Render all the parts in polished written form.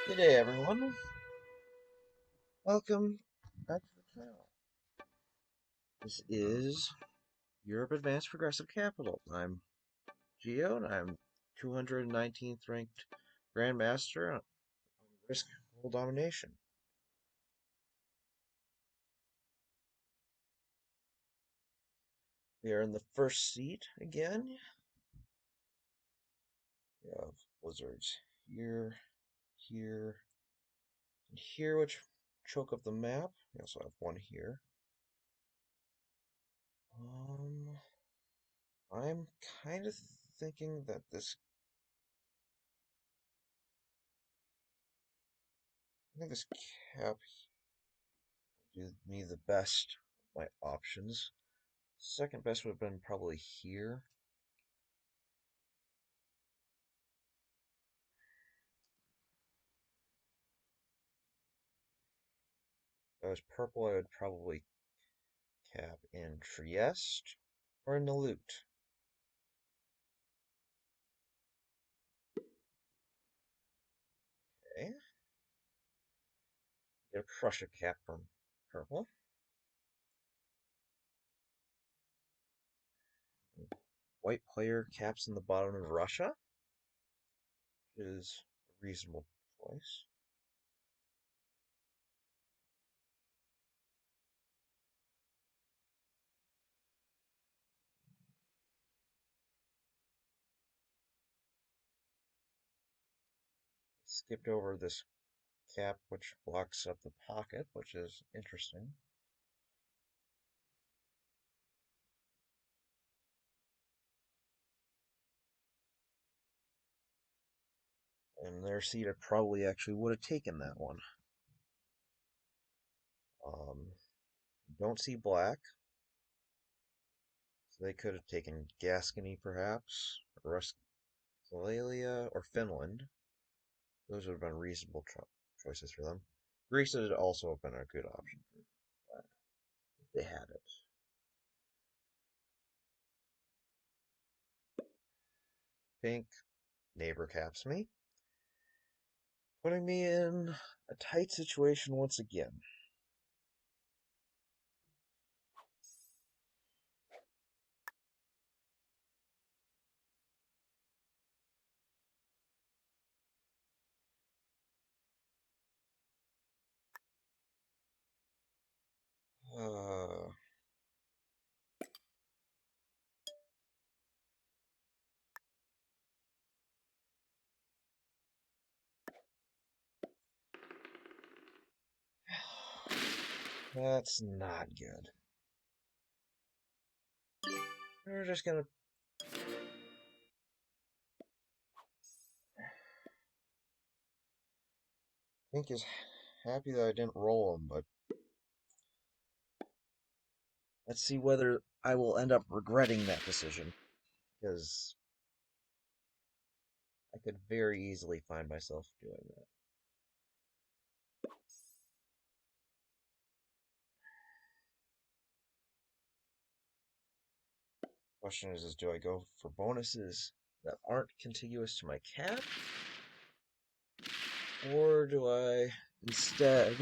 Good day, everyone. Welcome back to the channel. This is Europe Advanced Progressive Capital. I'm Geo, and I'm 219th ranked Grandmaster on Risk World Domination. We are in the first seat again. We have blizzards here, here, and here, which choke up the map. We also have one here. I'm kind of thinking that I think this cap will do me the best of my options. Second best would have been probably here. If I was purple, I would probably cap in Trieste or in Nalut. Okay. Get a Prussia cap from purple. White player caps in the bottom of Russia, which is a reasonable choice. Skipped over this cap, which blocks up the pocket, which is interesting. And their seat, I probably actually would have taken that one. Don't see black, so they could have taken Gascony, perhaps, or Westphalia, or Finland. Those would have been reasonable choices for them. Greece would also have been a good option for black if they had it. Pink, neighbor caps me, putting me in a tight situation once again. Uh, that's not good. We're just gonna. Pink is happy that I didn't roll him, but let's see whether I will end up regretting that decision, because I could very easily find myself doing that. Question is do I go for bonuses that aren't contiguous to my cap? Or do I instead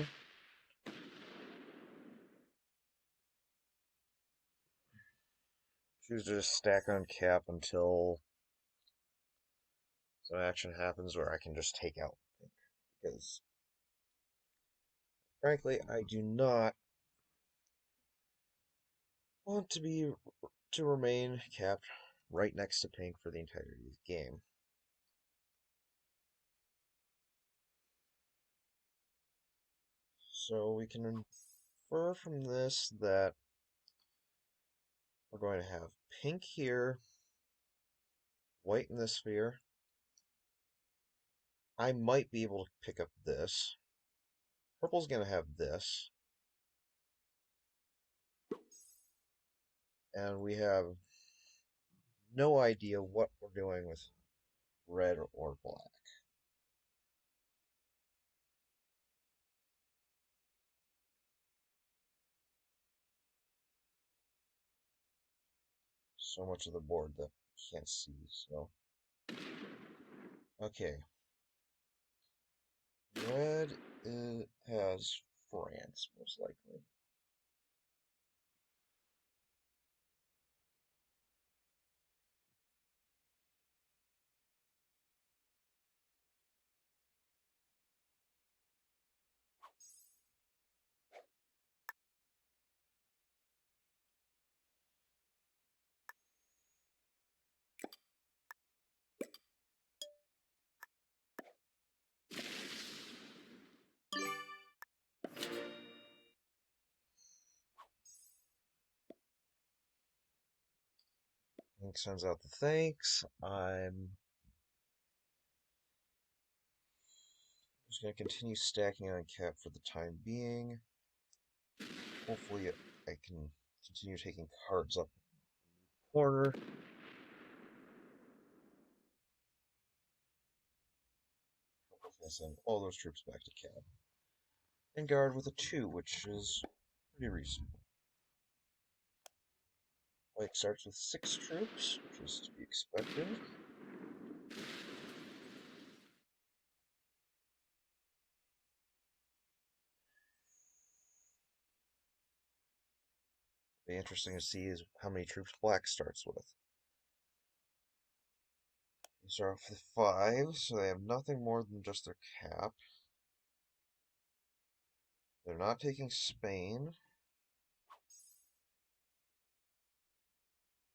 choose to just stack on cap until some action happens where I can just take out pink? Because, frankly, I do not want to remain capped right next to pink for the entirety of the game. So we can infer from this that we're going to have pink here, white in this sphere. I might be able to pick up this. Purple's going to have this. And we have no idea what we're doing with red or black. So much of the board that I can't see, so. Okay. Red has France, most likely. Hank sends out the thanks. I'm just going to continue stacking on cap for the time being. Hopefully I can continue taking cards up the corner. Hopefully I send all those troops back to cap. And guard with a 2, which is pretty reasonable. White starts with 6 troops, which is to be expected. Be interesting to see is how many troops black starts with. They start off with 5, so they have nothing more than just their cap. They're not taking Spain.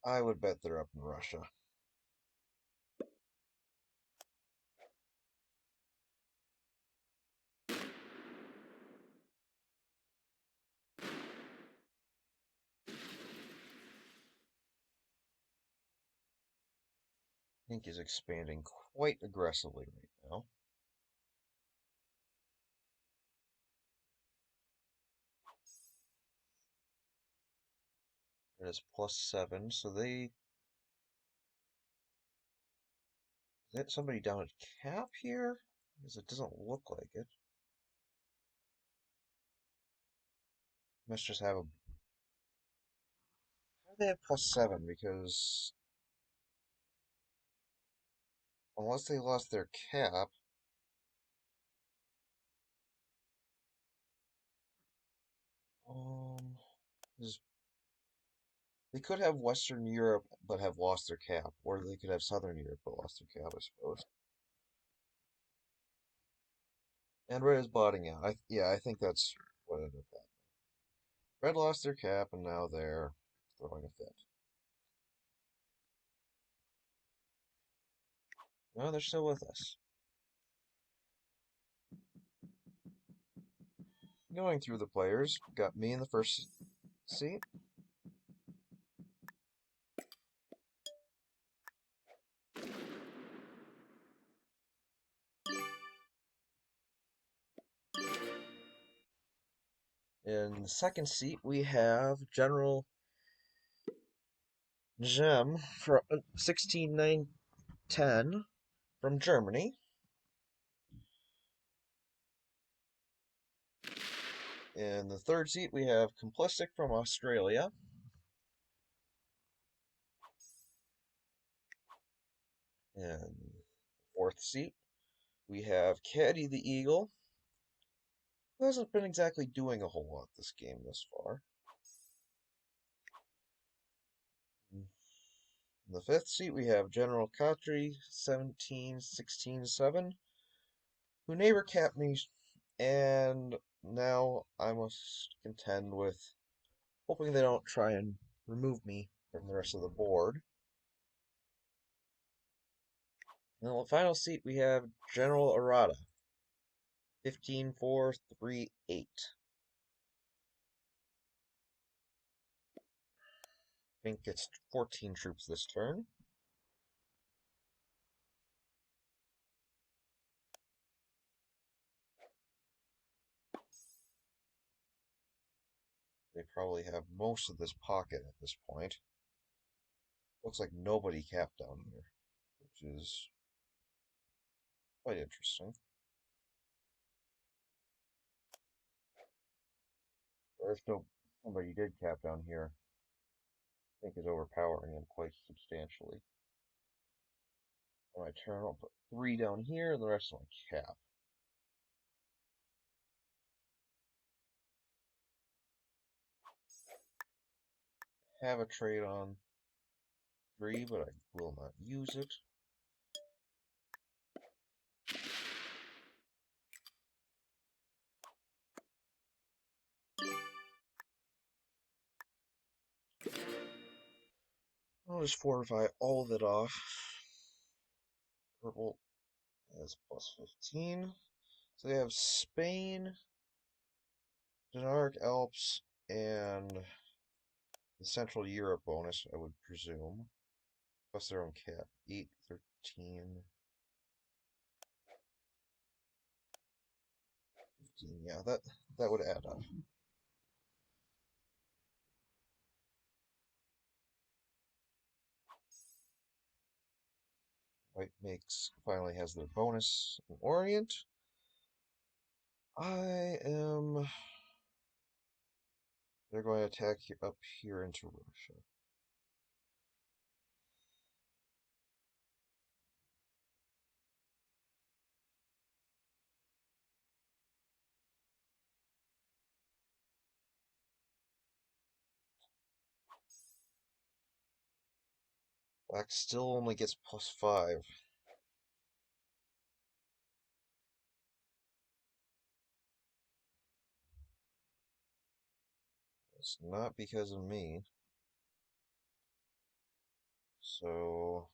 I would bet they're up in Russia. Pink is expanding quite aggressively right now. It is +7, so they is that somebody down at cap here? Because it doesn't look like it. Must just have a. How do they have +7? Because unless they lost their cap, um, they could have Western Europe but have lost their cap, or they could have Southern Europe but lost their cap, I suppose. And Red is botting out. Yeah, I think that's what ended up happening. Red lost their cap, and now they're throwing a fit. No, they're still with us. Going through the players, got me in the first seat. In the second seat, we have General Gem from 16910 from Germany. In the third seat, we have Complicit from Australia. In the fourth seat, we have Caddy the Eagle, who hasn't been exactly doing a whole lot this game thus far. In the fifth seat, we have General Khatri 17-16-7, who neighbor capped me, and now I must contend with hoping they don't try and remove me from the rest of the board. In the final seat, we have General Arata 15-4-3-8. Pink gets 14 troops this turn. They probably have most of this pocket at this point. Looks like nobody capped down here, which is quite interesting. Or if somebody did cap down here, I think is overpowering him quite substantially. On my turn, I'll put 3 down here and the rest on cap. have a trade on 3, but I will not use it. I'll just fortify all of it off. Purple has plus 15. So they have Spain, Dinaric Alps, and the Central Europe bonus, I would presume. Plus their own cap. 8, 13, 15. Yeah, that would add up. White finally has their bonus in Orient. They're going to attack up here into Russia. Black still only gets plus 5. It's not because of me. So,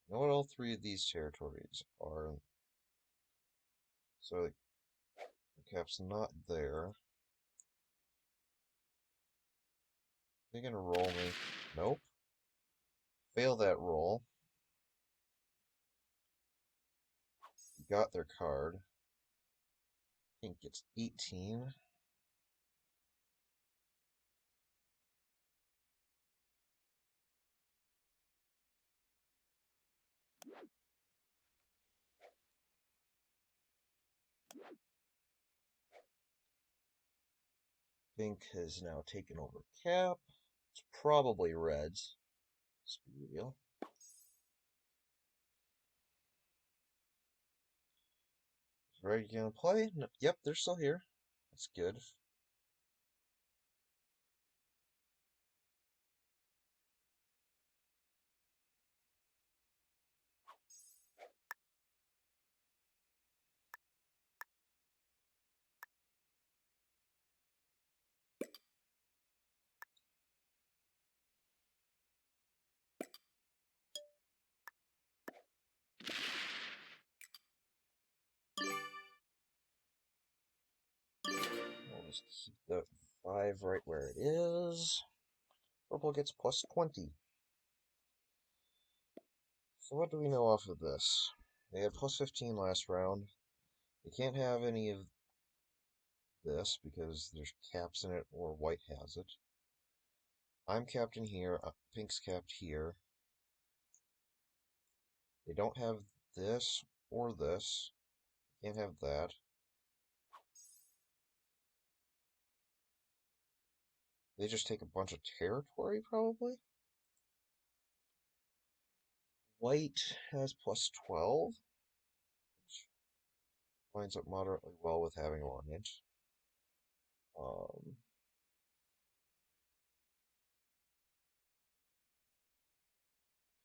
I know what all 3 of these territories are. So, the cap's not there. They're gonna roll me. Nope. Fail that roll. Got their card. Pink gets 18. Pink has now taken over cap. It's probably Reds. Let's be real. Is Red gonna play? No, yep, they're still here. That's good. We'll just keep the 5 right where it is. Purple gets plus 20. So what do we know off of this? They had plus 15 last round. They can't have any of this because there's caps in it or white has it. I'm capped in here. Pink's capped here. They don't have this or this. Can't have that. They just take a bunch of territory, probably? White has plus 12, which lines up moderately well with having Orient.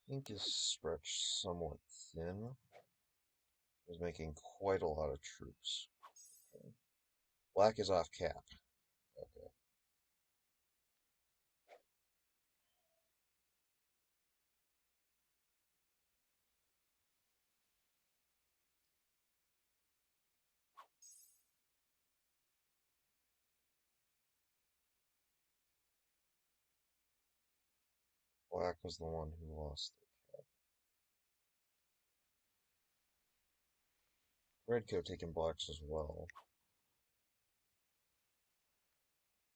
Pink is stretched somewhat thin. Is making quite a lot of troops. Okay. Black is off cap. Okay. Black was the one who lost their cap. Red could have taken blacks as well.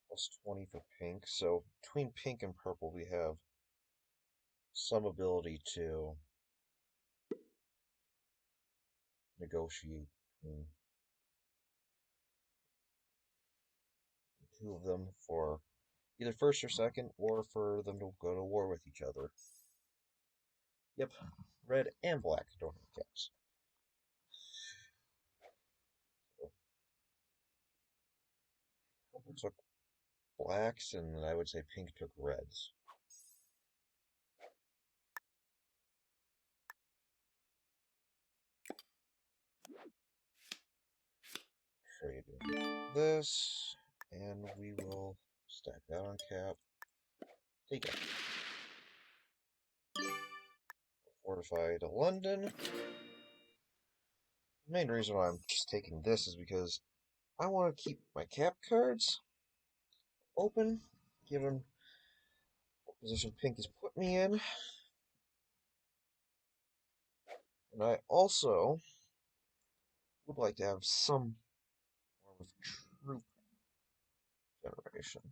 Plus 20 for pink. So between pink and purple, we have some ability to negotiate between the 2 of them for either first or second, or for them to go to war with each other. Yep, red and black don't have caps. So, purple took blacks, and I would say pink took reds. Trade in this, and we will stack that on cap. Take it. Fortify to London. The main reason why I'm just taking this is because I want to keep my cap cards open, given what position pink has put me in. And I also would like to have some form of troop generation,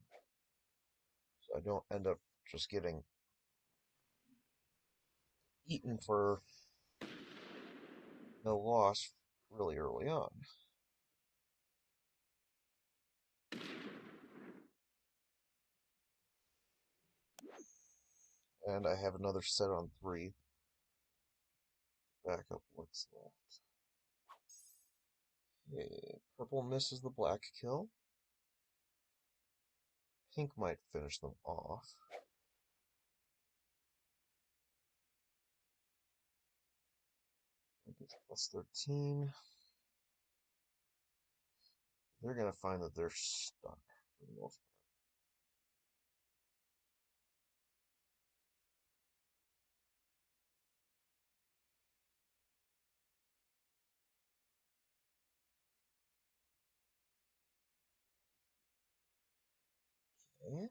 so I don't end up just getting eaten for no loss really early on. And I have another set on 3. Back up what's left. Okay, purple misses the black kill. Pink might finish them off. It's plus 13. They're going to find that they're stuck for the most part. Okay.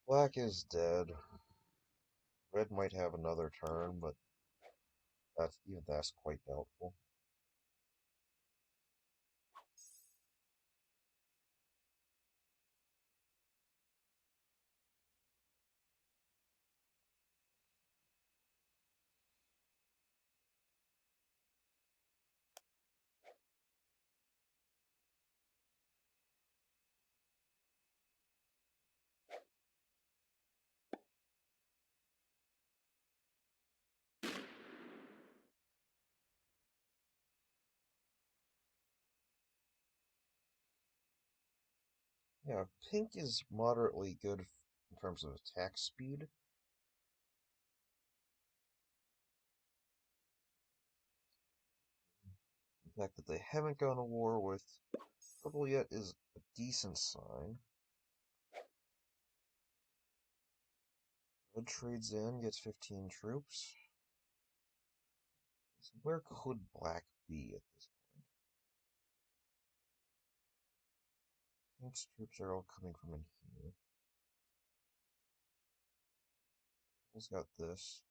Black is dead. Red might have another turn, but that's quite doubtful. Yeah, pink is moderately good in terms of attack speed. The fact that they haven't gone to war with purple yet is a decent sign. Red trades in, gets 15 troops. So where could black be at this point? Pink's troops are all coming from in here. Purple's got this.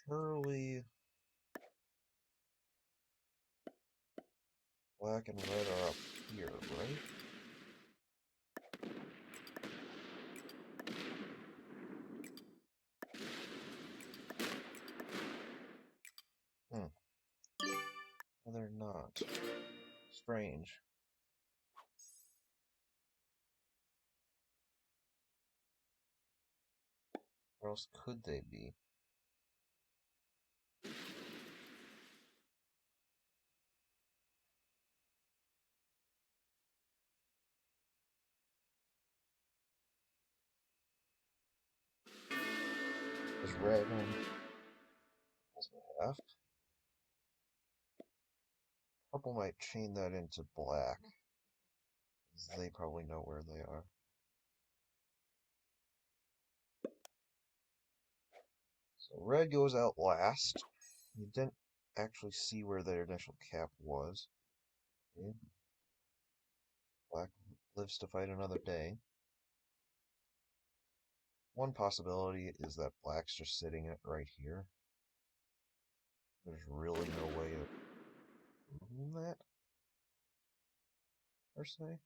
Surely black and red are up here, right? No, they're not. Strange. Where else could they be? Is red on purple's behalf? Purple might chain that into black, because they probably know where they are. So red goes out last. You didn't actually see where their initial cap was. Okay. Black lives to fight another day. One possibility is that black's just sitting it right here. There's really no way of proving that, per se.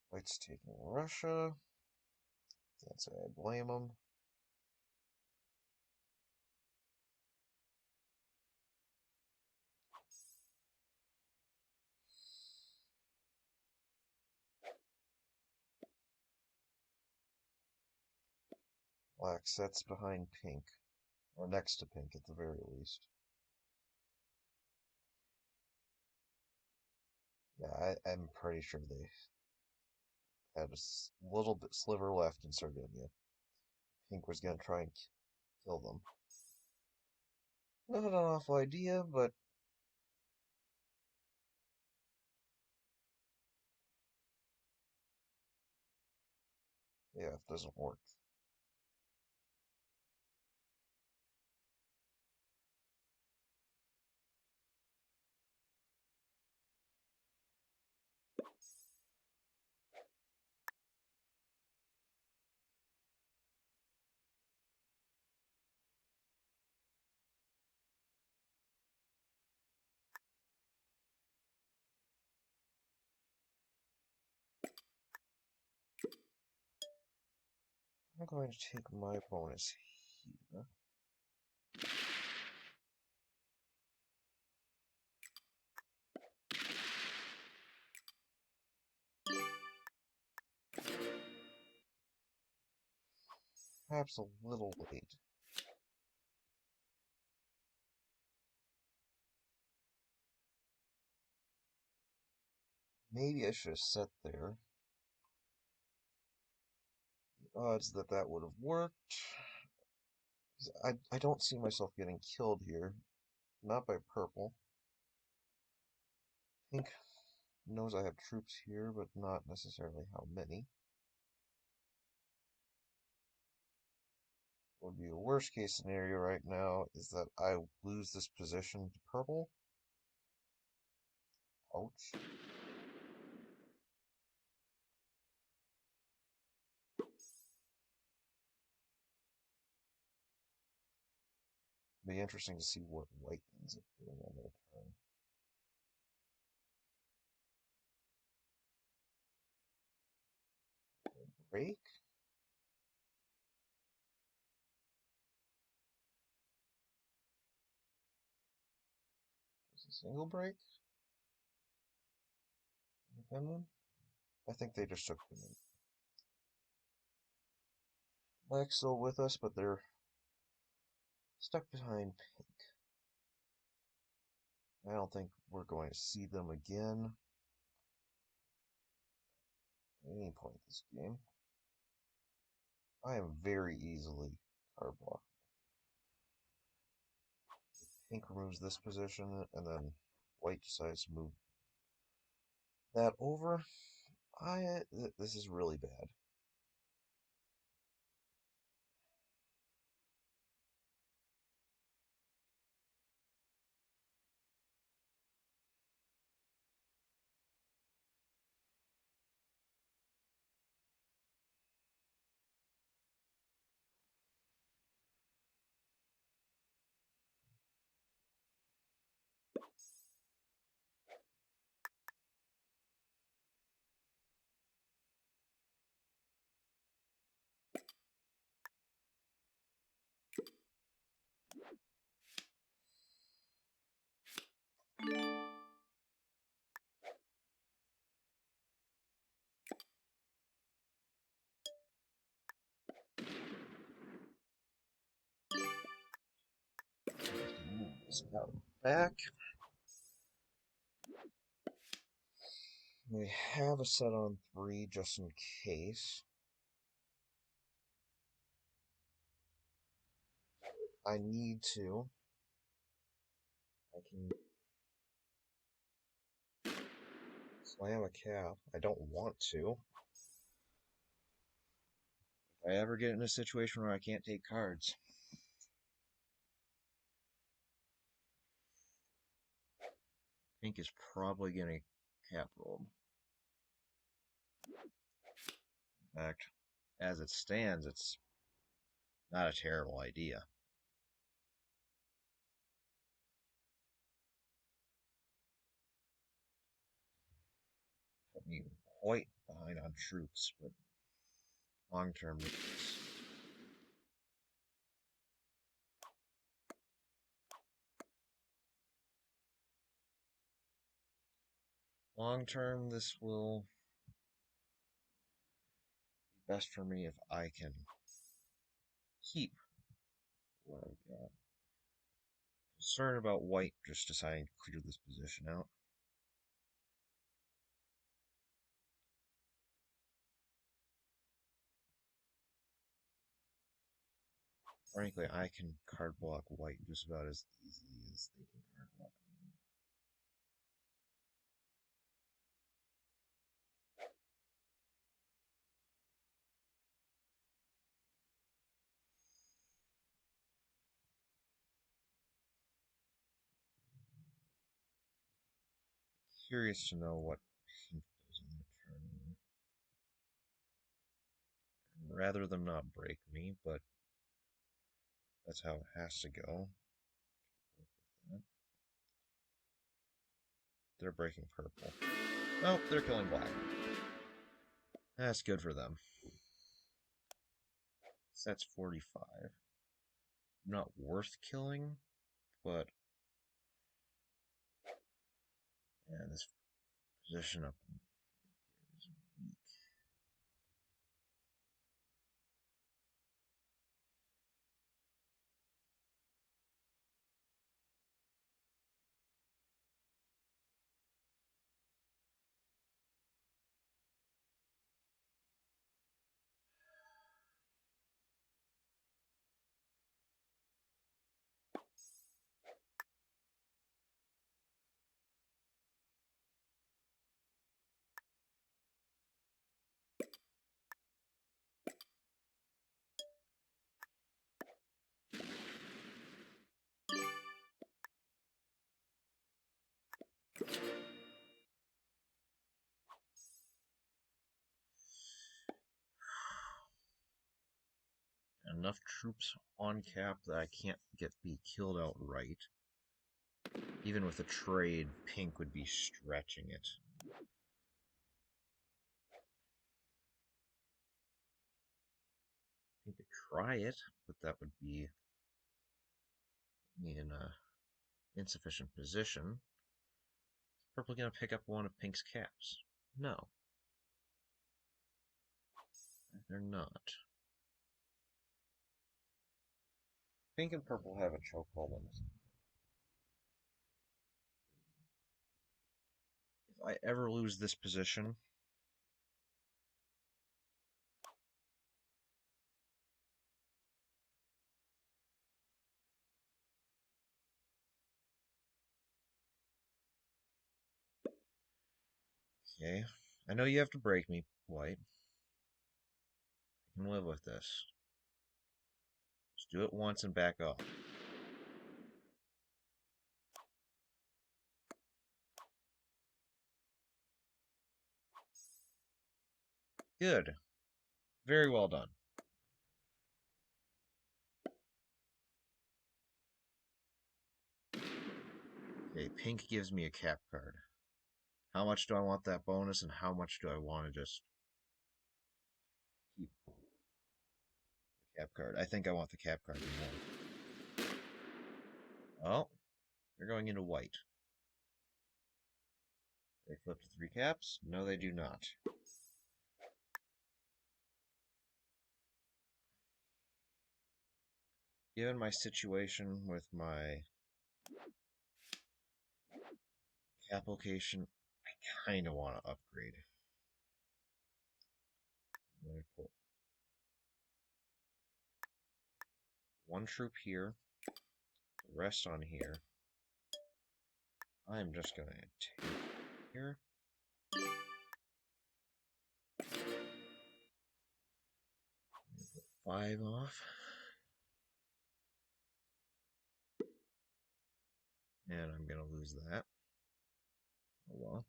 White's taking Russia. Can't say I blame him. Black sets behind pink, or next to pink at the very least. Yeah, I'm pretty sure they had a little bit sliver left in Sardinia. Pink was going to try and kill them. Not an awful idea, but yeah, it doesn't work. I'm going to take my bonus here. Perhaps a little late. Maybe I should have set there. The odds that that would have worked. I don't see myself getting killed here. Not by purple. Pink knows I have troops here, but not necessarily how many. What would be a worst case scenario right now is that I lose this position to purple. Ouch. Be interesting to see what white ends up doing on their turn. Break? Just a single break? Finland? I think they just took Finland. Black's still with us, but they're stuck behind pink. I don't think we're going to see them again at any point this game. I am very easily card blocked. Pink removes this position, and then white decides to move that over. This is really bad. Move this out back. We have a set on 3 just in case. I need to. I can slam a cap. I don't want to. If I ever get in a situation where I can't take cards. Pink is probably going to cap roll. In fact, as it stands, it's not a terrible idea. Put me quite behind on troops, but long term, this will be best for me if I can keep what I've got. Concerned about white just deciding to clear this position out. Frankly, I can card block white just about as easily as they can card block me. Curious to know what pink does on their turn. I'd rather them not break me, but that's how it has to go. They're breaking purple. Nope, they're killing black. That's good for them. So that's 45. Not worth killing, but yeah, this position up is weak. Enough troops on cap that I can't be killed outright. Even with a trade, pink would be stretching it. I could try it, but that would be in a insufficient position. Is purple gonna pick up one of pink's caps? No. They're not. Pink and purple have a chokehold on this. If I ever lose this position, okay, I know you have to break me, white. I can live with this. Just do it once and back off. Good. Very well done. Okay, pink gives me a cap card. How much do I want that bonus, and how much do I want to just keep the cap card? I think I want the cap card more. Oh, they're going into white. They flip to 3 caps? No, they do not. Given my situation with my cap location, I kind of want to upgrade. I'm going to put 1 troop here, the rest on here. I'm just going to take here. Put 5 off. And I'm going to lose that. Oh well.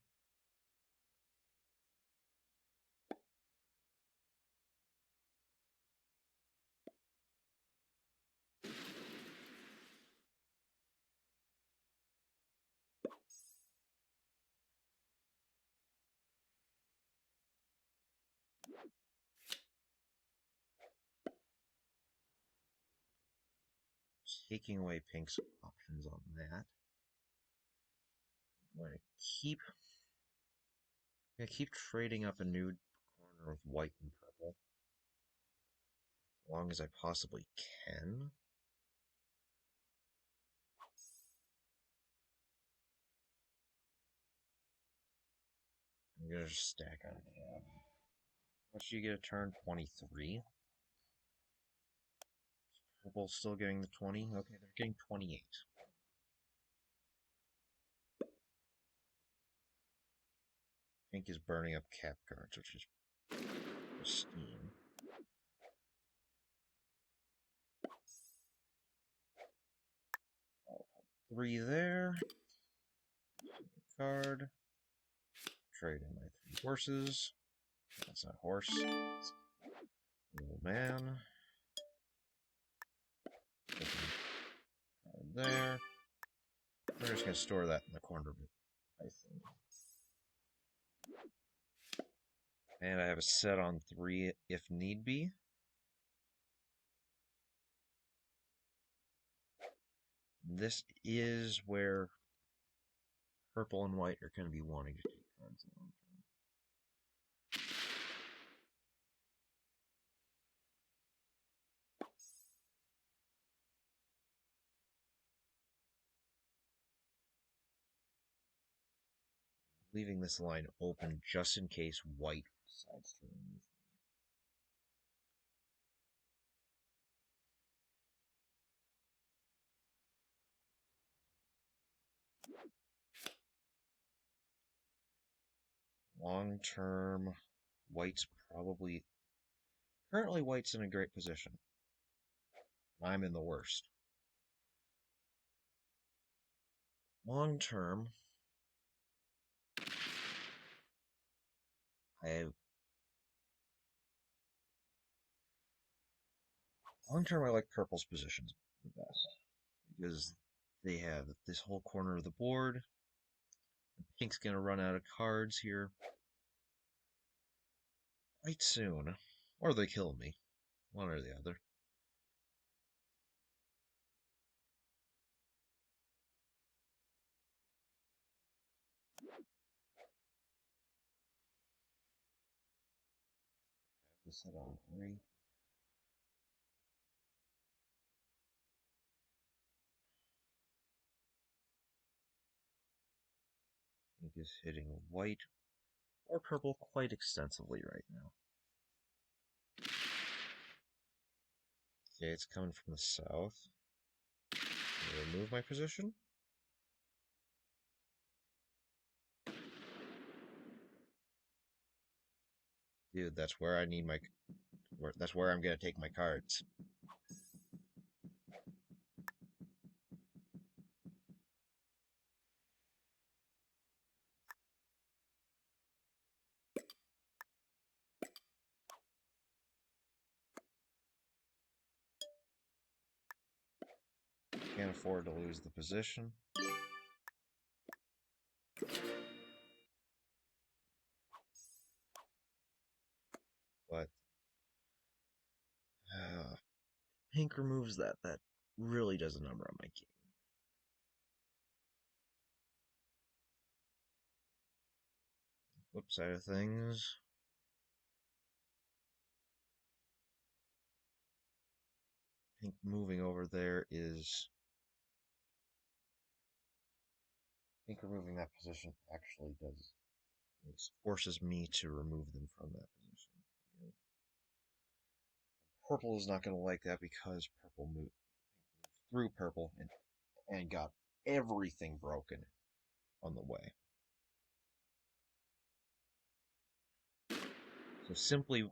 Taking away pink's options on that. I'm going to keep trading up a new corner of white and purple. long as I possibly can. I'm gonna just stack on cap. What should you get a turn? 23. Purple's still getting the 20. Okay, they're getting 28. Pink is burning up cap cards, which is pristine. Three there. Card. Trade in my 3 horses. That's not horse. It's little man. Card there. We're just gonna store that in the corner of it, I think. And I have a set on 3 if need be. This is where purple and white are going to be wanting to take cards long term. Leaving this line open just in case white decides to remove. Long term, white's probably... Currently, white's in a great position. I'm in the worst. Long term, I like purple's positions the best because they have this whole corner of the board. Pink's gonna run out of cards here quite soon, or they kill me, one or the other. Set on 3. Pink is hitting white or purple quite extensively right now. Okay, it's coming from the south. I'll remove my position. Dude, that's where I need my... That's where I'm going to take my cards. Can't afford to lose the position. But Pink removes that. That really does a number on my game. Flip side of things. Pink moving over there is... Pink removing that position actually does... forces me to remove them from that position. Purple is not going to like that because purple moved through purple and got everything broken on the way. So simply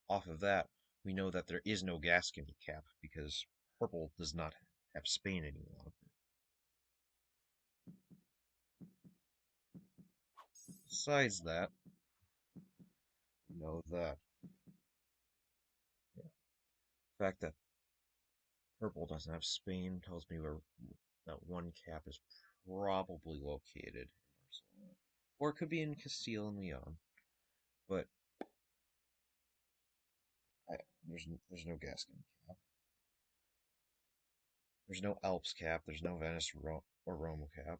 off of that, we know that there is no Gascony cap because purple does not have Spain any longer. Besides that, we know that the fact that purple doesn't have Spain tells me where that one cap is probably located in Barcelona. Or it could be in Castile and Leon. But there's no Gascony cap. There's no Alps cap. There's no Venice or Roma cap.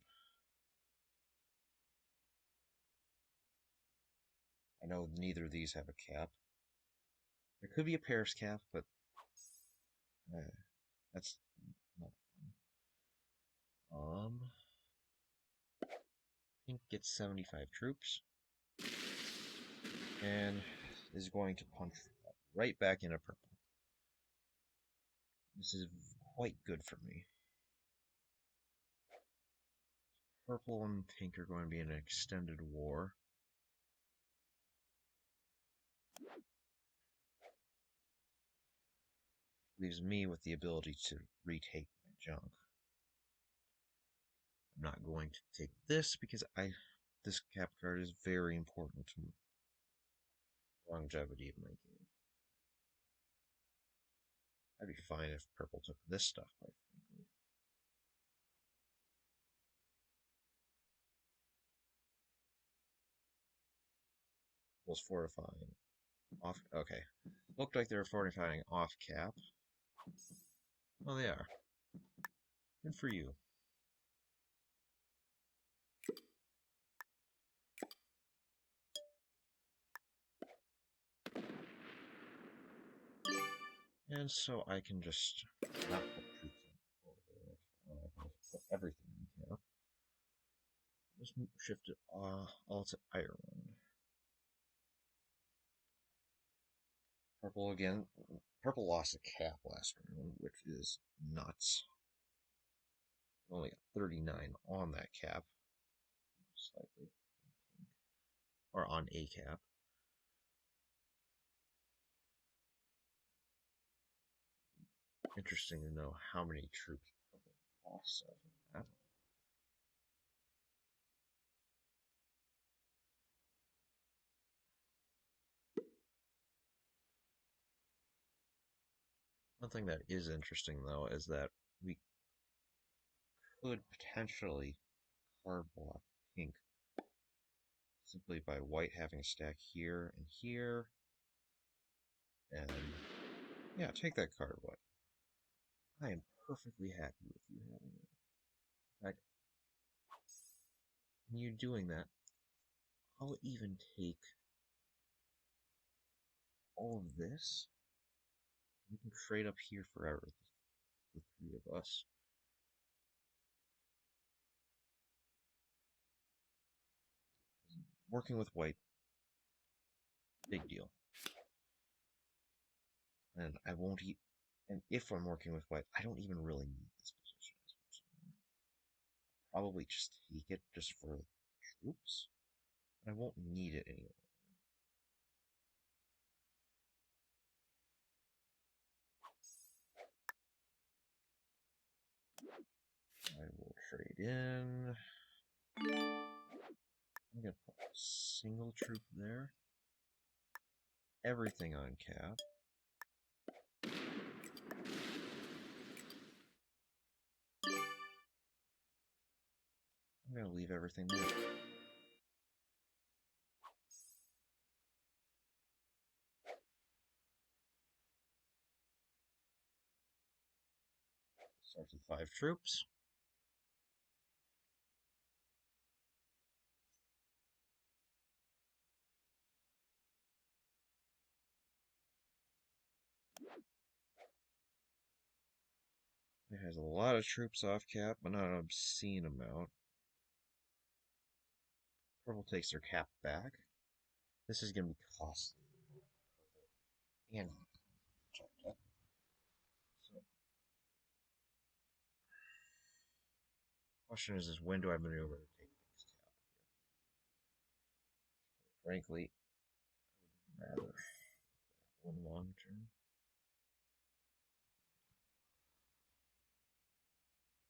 I know neither of these have a cap. There could be a Paris cap, but That's not fun. Pink gets 75 troops and is going to punch right back into purple. This is quite good for me. Purple and pink are going to be in an extended war. Leaves me with the ability to retake my junk. I'm not going to take this because this cap card is very important to the longevity of my game. I'd be fine if purple took this stuff, quite frankly. Was fortifying off. Okay, looked like they were fortifying off cap. Well, they are. Good for you. And so I can just not put troops in over there. I can just put everything in cap. Just shift it all to Ireland. Purple again. Purple lost a cap last round, which is nuts. Only got 39 on that cap. Slightly. Or on a cap. Interesting to know how many troops Purple lost of that. One thing that is interesting, though, is that we could potentially card block pink simply by white having a stack here and here. And yeah, take that card, white. I am perfectly happy with you having it. In fact, in you doing that, I'll even take all of this. We can trade up here forever, the three of us. Working with white, big deal. And I won't eat. And if I'm working with white, I don't even really need this position as much anymore. Probably just take it just for troops. I won't need it anymore. I will trade in. I'm going to put a single troop there. Everything on cap. I'm going to leave everything there. Starts with 5 troops. It has a lot of troops off cap, but not an obscene amount. Purple takes their cap back. This is going to be costly. And check that. So, question is when do I maneuver to take things cap here? Frankly, I would rather that one long term.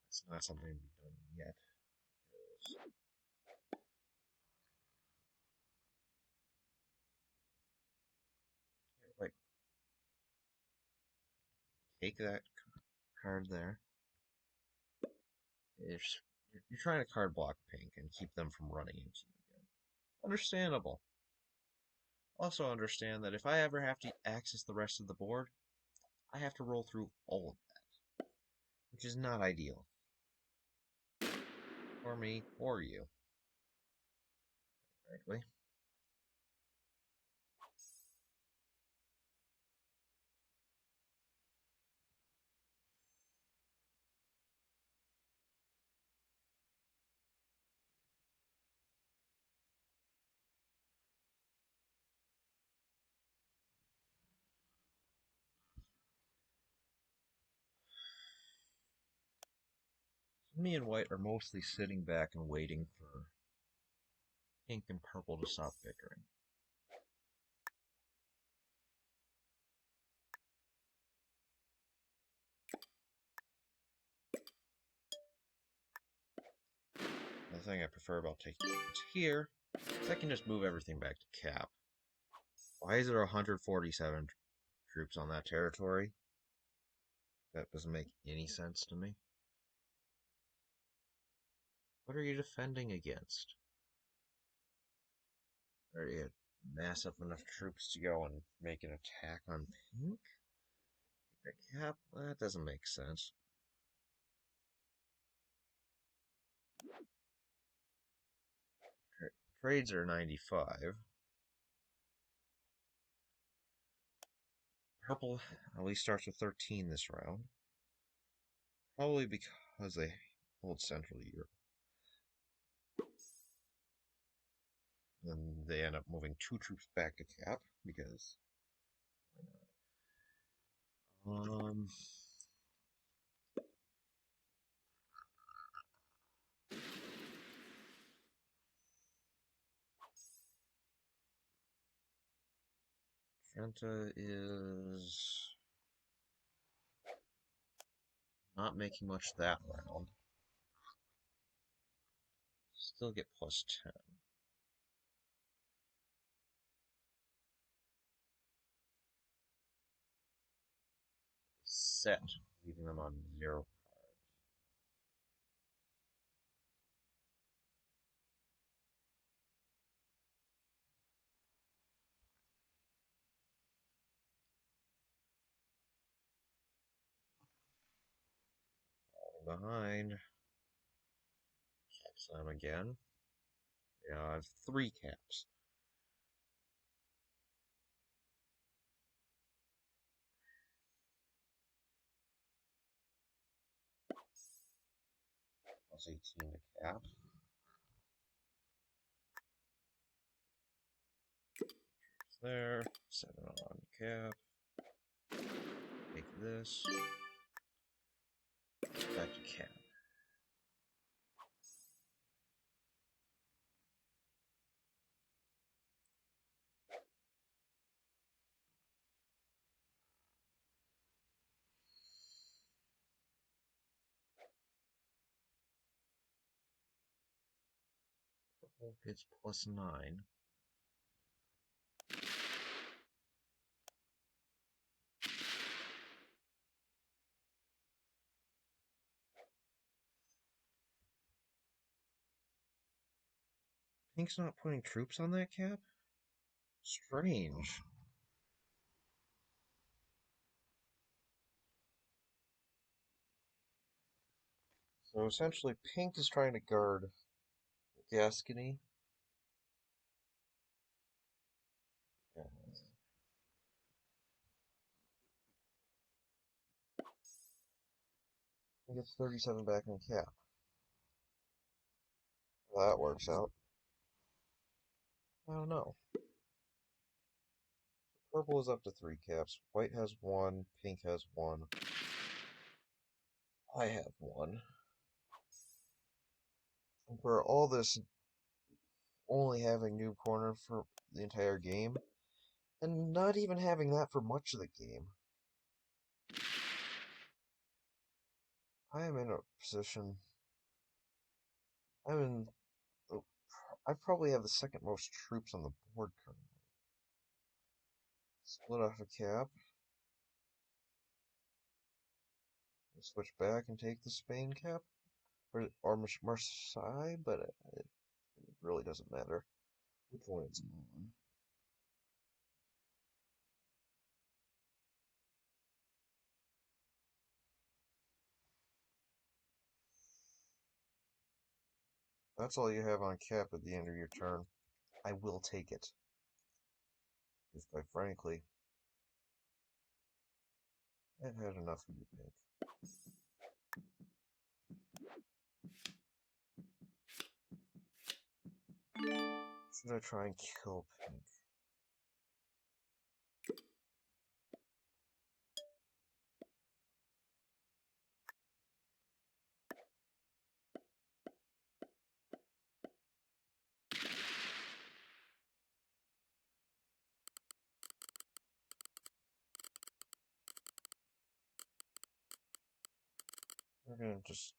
It's not something we've done yet. Like, take that card there. If you're trying to card block pink and keep them from running into you again. Understandable. Also understand that if I ever have to access the rest of the board, I have to roll through all of that, which is not ideal. For me, or you. Frankly. Me and white are mostly sitting back and waiting for pink and purple to stop bickering. The thing I prefer about taking it here is I can just move everything back to cap. Why is there 147 troops on that territory? That doesn't make any sense to me. What are you defending against? Are you mass up enough troops to go and make an attack on pink? The cap? That doesn't make sense. Trades are 95. Purple at least starts with 13 this round. Probably because they hold Central Europe. And they end up moving 2 troops back to cap because why not? Trenta is not making much that round. Still get plus 10. Set, leaving them on 0 cards. Falling behind. Cap slam again. Yeah, I have 3 caps. Plus 18 to cap. There. 7 on cap. Take this. Back to cap. Purple gets plus 9. Pink's not putting troops on that cap? Strange. So essentially, Pink is trying to guard Gascony. Yeah. He gets 37 back in cap. Well, that works out. I don't know. Purple is up to 3 caps. White has 1. Pink has 1. I have 1. And for all this only having Noob Corner for the entire game, and not even having that for much of the game, I am in a position. I'm in. I probably have the second most troops on the board currently. Split off a cap. Switch back and take the Spain cap. Or Marseille, but it really doesn't matter which one it's on. That's all you have on cap at the end of your turn. I will take it. Because quite frankly, I've had enough of you, Pink. Should I try and kill Pink? We're gonna just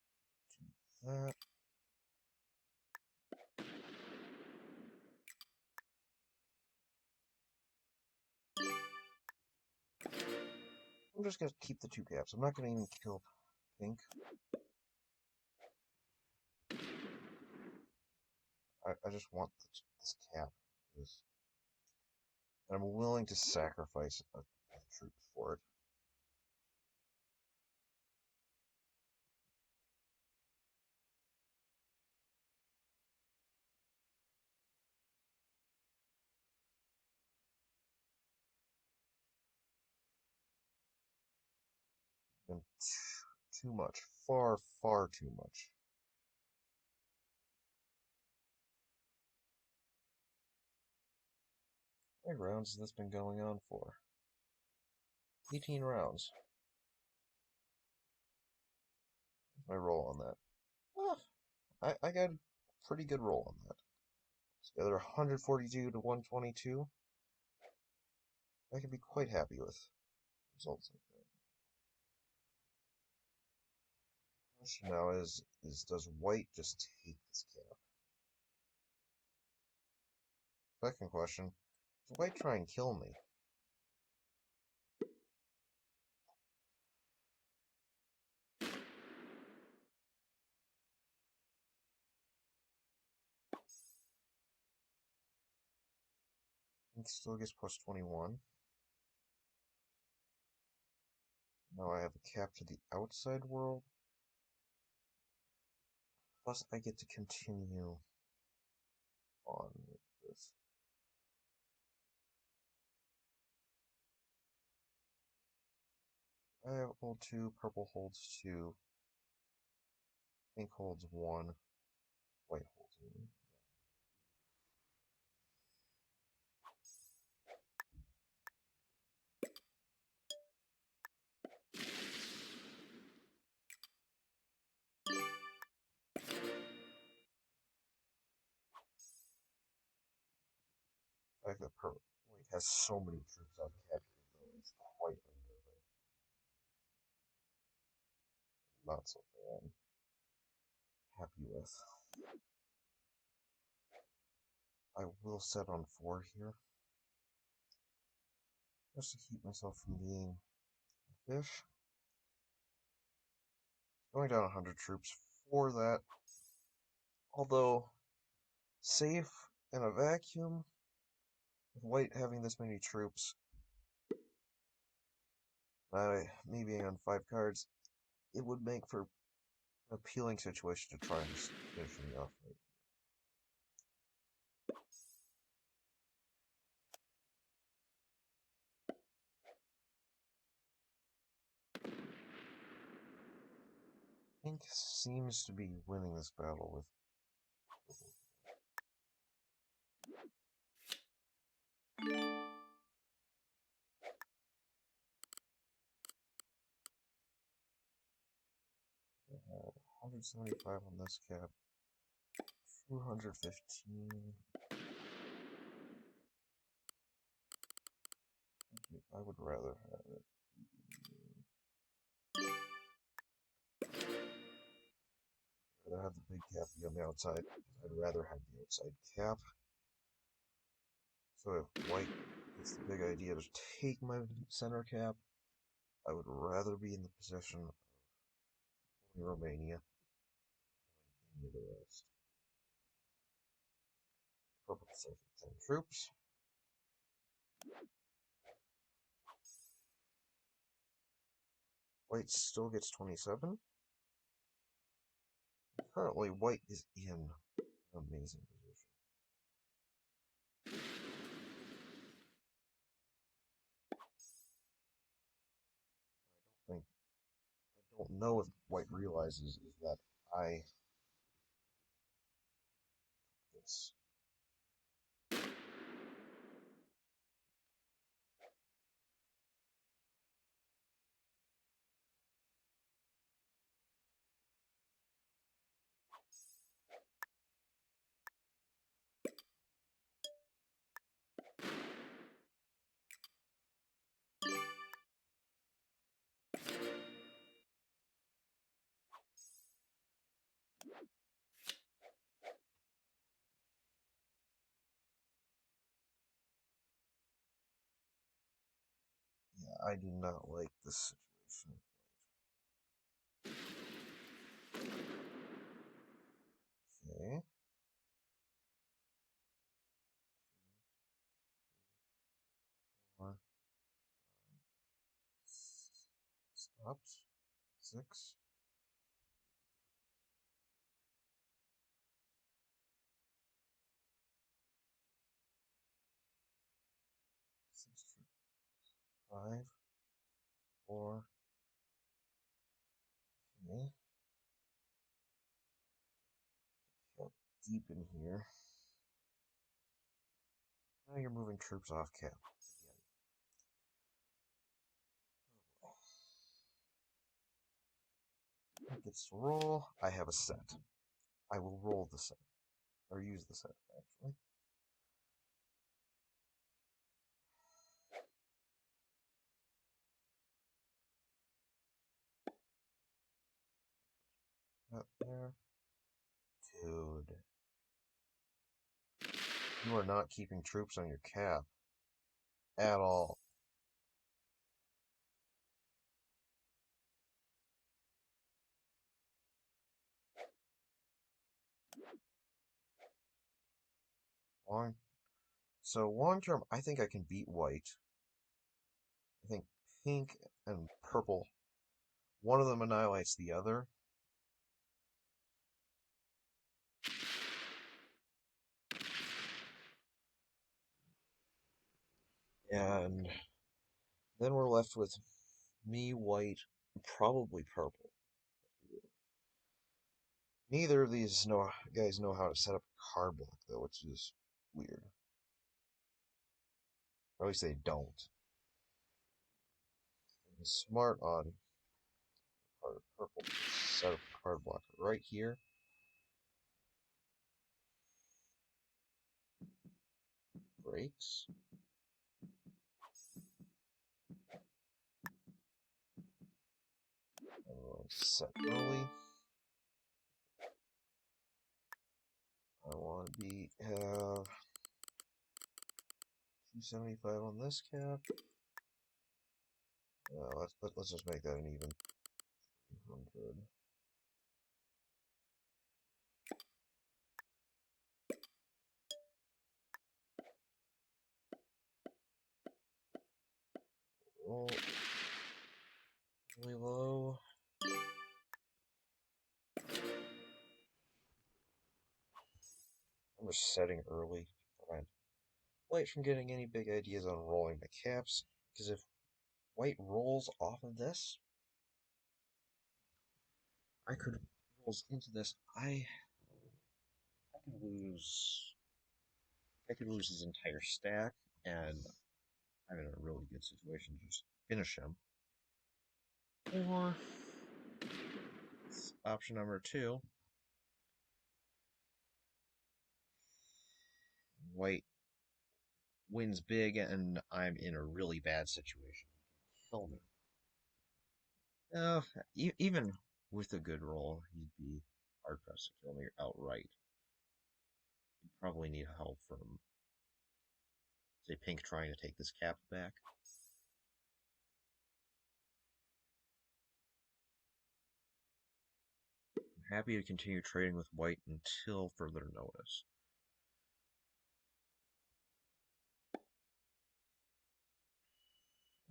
do that. I'm just gonna keep the 2 caps. I'm not gonna even kill pink. I just want this cap. I'm willing to sacrifice a troop for it. And too much. Far, far too much. How many rounds has this been going on for? 18 rounds. What's my roll on that? I got a pretty good roll on that. Together 142 to 122. I can be quite happy with results like that. The question now is does white just take this cap? Second question, does white try and kill me? Pink still gets plus 21. Now I have a cap to the outside world. Plus I get to continue on with this. I hold 2, purple holds 2, pink holds 1, white holds 1. The fact that white has so many troops I've captured though is quite unnerving. Not something I'm happy with. I will set on 4 here, just to keep myself from being a fish. Going down 100 troops for that, although safe in a vacuum, with white having this many troops, me being on 5 cards, it would make for an appealing situation to try and finish me off right. Pink seems to be winning this battle with 175 on this cap, 215. I would rather have it. I'd rather have the big cap be on the outside. I'd rather have the outside cap. So if white gets the big idea to take my center cap, I would rather be in the position of Romania than any of the rest. Purple safe 10 troops. White still gets 27. Currently, white is in an amazing position. I don't know if white realizes is that I took this. I do not like this situation. Okay. Four. Stops. 6. 6. 5. 4. Okay. Get deep in here. Now you're moving troops off cap. Again. Gets to roll. I have a set. I will roll the set. Or use the set, actually. Up there. Dude. You are not keeping troops on your cap. At all. So long term, I think I can beat white. I think pink and purple, one of them annihilates the other. And then we're left with me, white, probably purple. Neither of these guys know how to set up a card block, though, which is weird. Or at least they don't. Be smart on part of purple. Set up a card block right here. Breaks. I'm going to set early. I want to have 275 on this cap. Let's just make that an even 300. Roll really low. I'm just setting early to prevent white from getting any big ideas on rolling the caps. Because if white rolls off of this, I could rolls into this. I could lose. I could lose his entire stack, and I'm in a really good situation. Just finish him. Or option number 2. White wins big, and I'm in a really bad situation. Kill me. Even with a good roll, he'd be hard pressed to kill me outright. He'd probably need help from, say, pink trying to take this cap back. I'm happy to continue trading with white until further notice.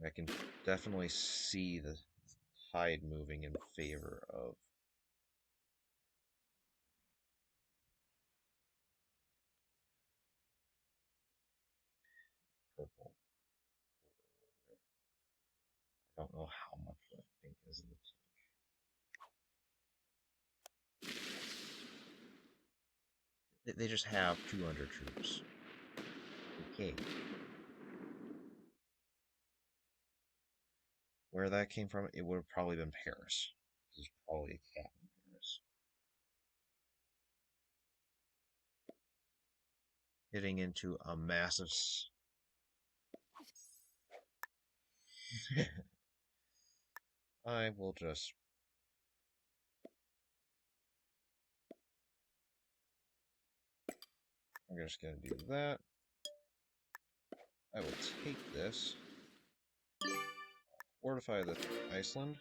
I can definitely see the tide moving in favor of purple. I don't know how much left pink is in the tank. They just have 200 troops. Okay. Where that came from, it would have probably been Paris. There's probably a cap in Paris. Hitting into a massive... I will just... I'm just going to do that. I will take this. fortify the Iceland.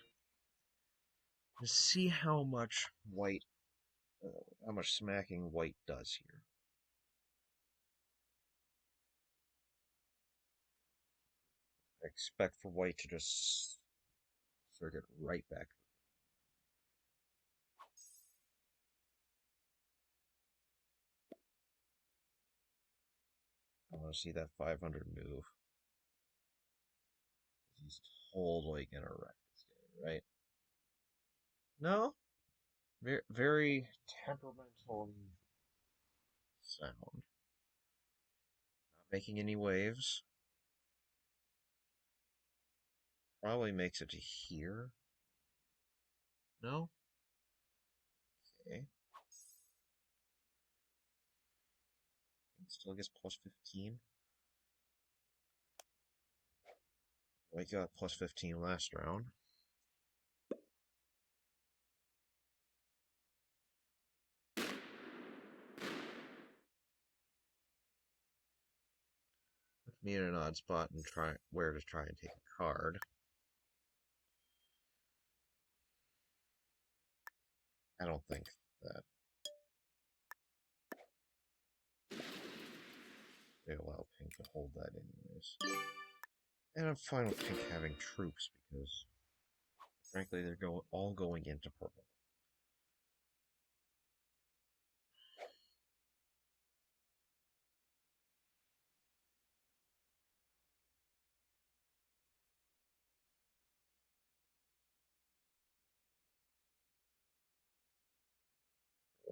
To see how much white, how much smacking white does here. I expect for white to just circuit right back. I want to see that 500 move. He's totally gonna wreck this game, right? No? Very, very temperamentally sound. Not making any waves. Probably makes it to here. No? Okay. Still gets plus 15. White got plus 15 last round. Put me in an odd spot and try where to try and take a card. I don't think that they allow pink to hold that anyways. And I'm fine with pink having troops because frankly they're all going into purple.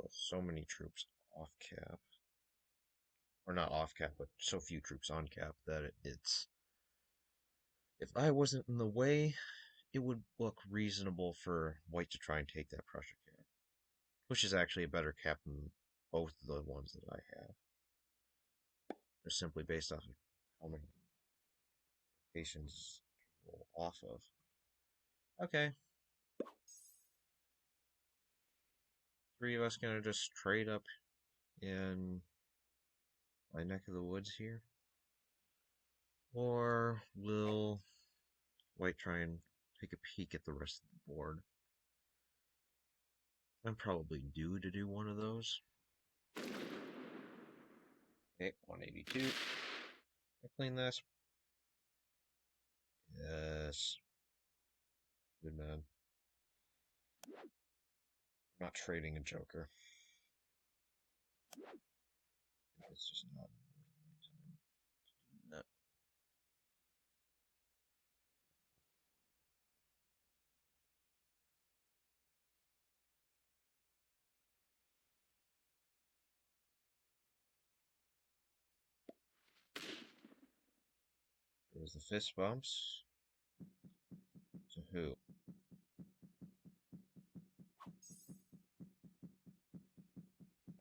With so many troops off cap. Or not off cap, but so few troops on cap that it's... If I wasn't in the way, it would look reasonable for white to try and take that Prussia cap. Which is actually a better cap than both of the ones that I have. They're simply based off of how many locations to roll off of. Okay. Three of us gonna just trade up in my neck of the woods here? Or will white try and take a peek at the rest of the board? I'm probably due to do one of those. Okay, 182. I clean this. Yes. Good man. I'm not trading a Joker. It's just not worth my time to do that. There's the fist bumps. To who?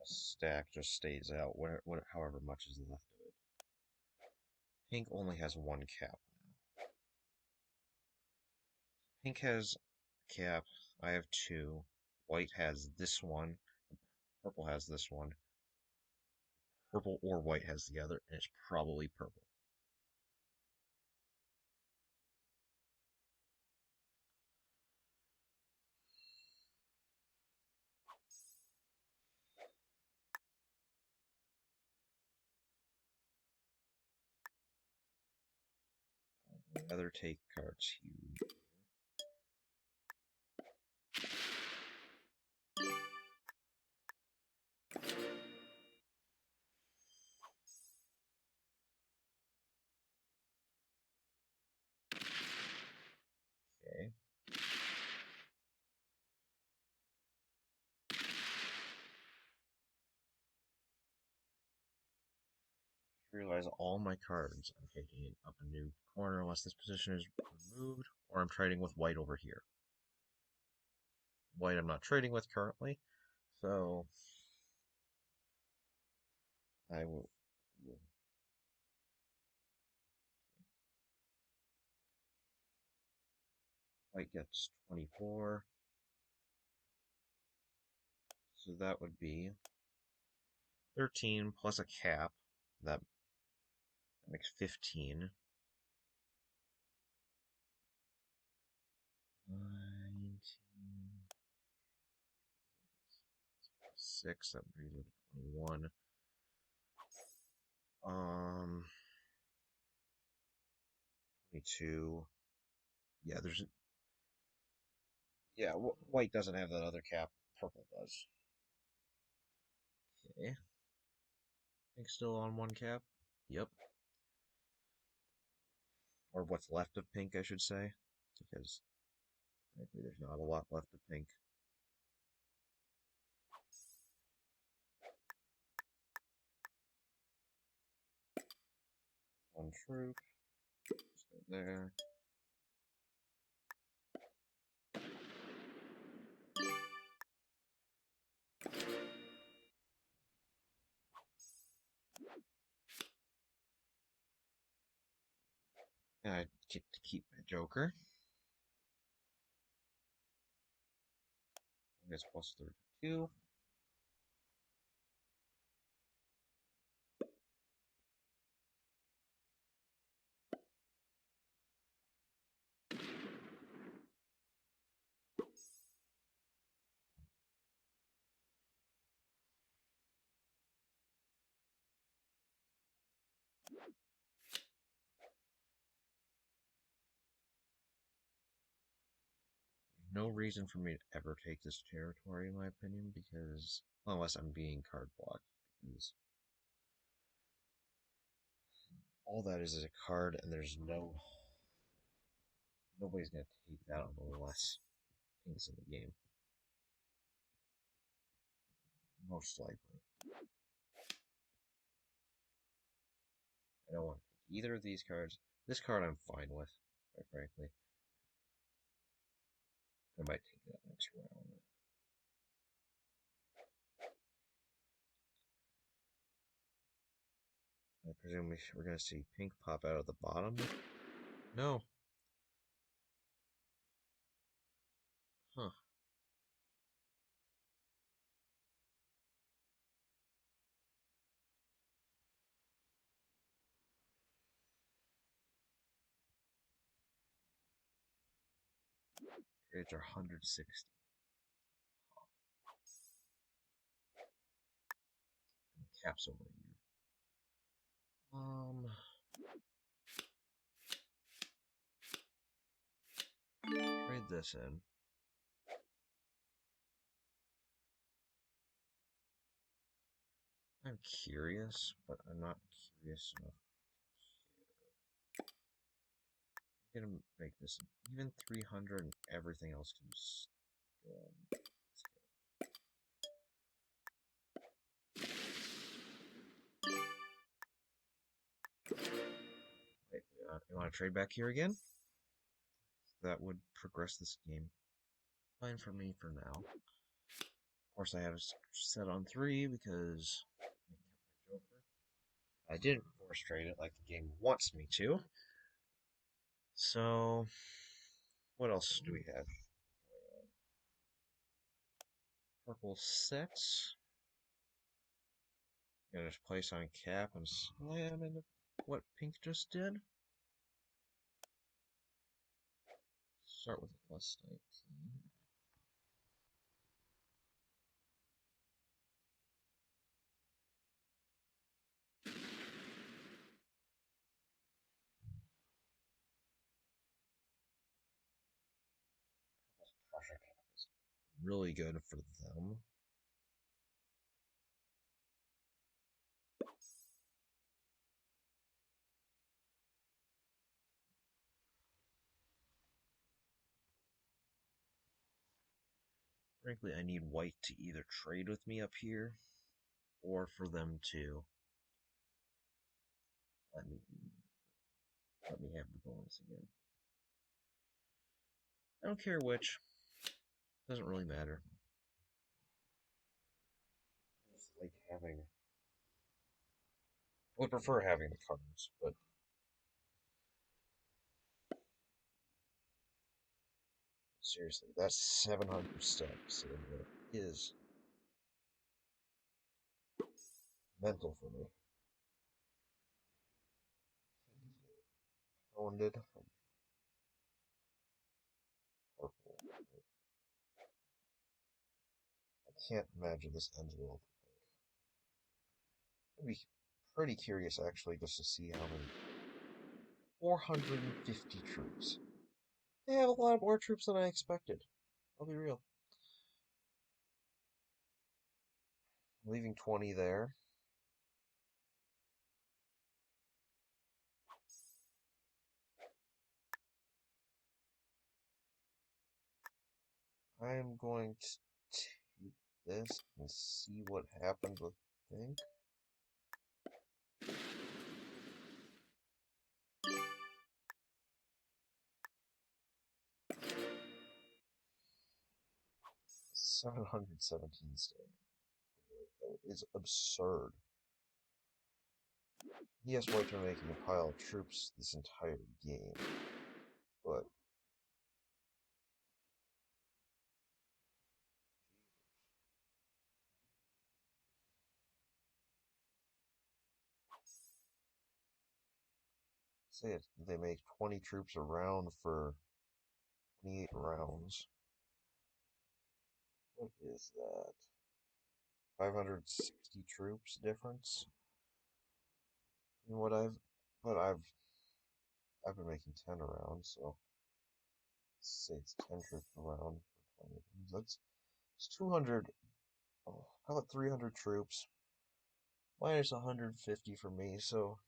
A stack just stays out, however much is left of it. Pink only has one cap now. Pink has a cap. I have two. White has this one. Purple has this one. Purple or white has the other, and it's probably purple. Other take cards here. Okay. Realize all my cards I'm taking up a new corner unless this position is removed, or I'm trading with white over here. White I'm not trading with currently, so I will white gets 24. So that would be 13 plus a cap. That makes 15. 6, that brings it to 21. Um, 22. Yeah, yeah, white doesn't have that other cap. Purple does. Okay. Pink still on one cap. Yep. Or what's left of pink, I should say. Because, frankly, there's not a lot left of pink. One troop. So there. And I get to keep my Joker. I guess plus 32. No reason for me to ever take this territory, in my opinion, because unless I'm being card blocked, because all that is a card, and there's nobody's gonna take that unless things in the game, most likely. I don't want to take either of these cards. This card I'm fine with, quite frankly. I might take that next round. I presume we're gonna see pink pop out of the bottom. No. Huh. Trades are 160. And caps over here. Trade this in. I'm curious, but I'm not curious enough. I'm gonna make this even 300 and everything else can just go on. Wait, you want to trade back here again? That would progress this game. Fine for me for now. Of course, I have it set on 3 because I didn't force trade it like the game wants me to. So, what else do we have? Purple 6. Gonna just place on cap and slam into what pink just did. Start with a plus 19. Pressure cap is really good for them. Frankly, I need white to either trade with me up here or for them to let me have the bonus again. I don't care which. Doesn't really matter. I just like having. I would prefer having the cards, but seriously, that's 700 steps and it is mental for me. Pounded. Purple. can't imagine this ends well. I'd be pretty curious, actually, just to see how many. 450 troops. They have a lot more troops than I expected. I'll be real. Leaving 20 there. I am going to take this and see what happens with thing. $717 stake. That is absurd. Yes, White's been making a pile of troops this entire game, but say it, they make 20 troops a round for 28 rounds. What is that? 560 troops difference in what I've been making 10 around, so let's say it's 10 troops around for 20 rounds. It's 200. Oh, how about 300 troops minus 150 for me? So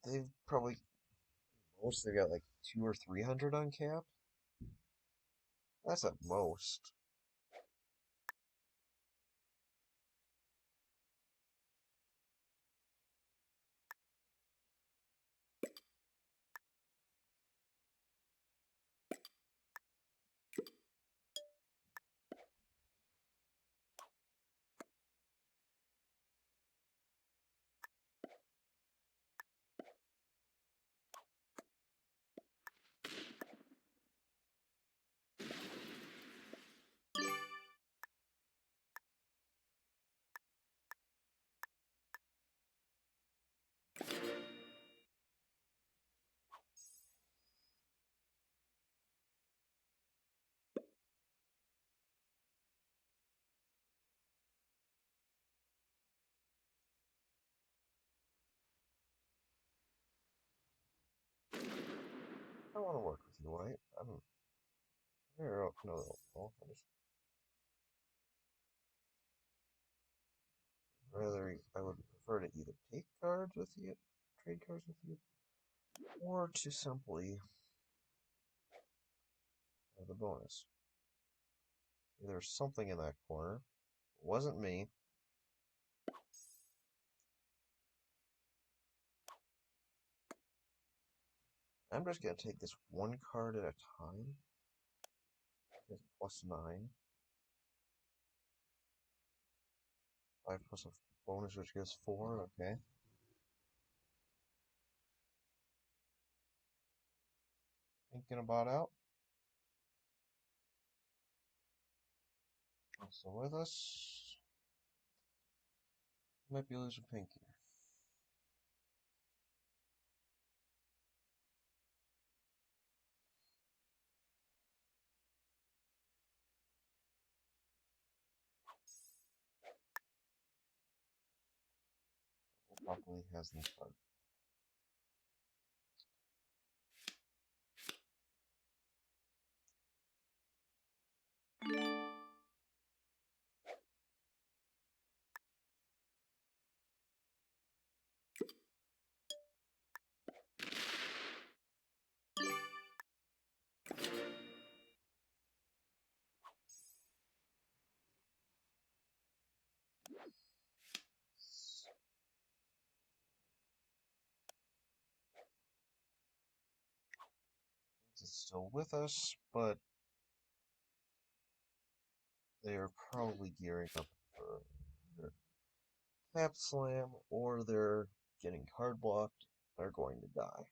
they've probably most they got like 200 or 300 on cap. That's at most. I want to work with you, White. I'm no, no. I would prefer to either take cards with you, trade cards with you, or to simply have the bonus. There's something in that corner. It wasn't me. I'm just gonna take this one card at a time. It's +9. 5 plus a bonus, which gives 4. Okay. Thinking about out. Also with us. Might be losing pink here. Probably has this card. It's still with us, but they are probably gearing up for their tap slam, or they're getting card blocked. They're going to die.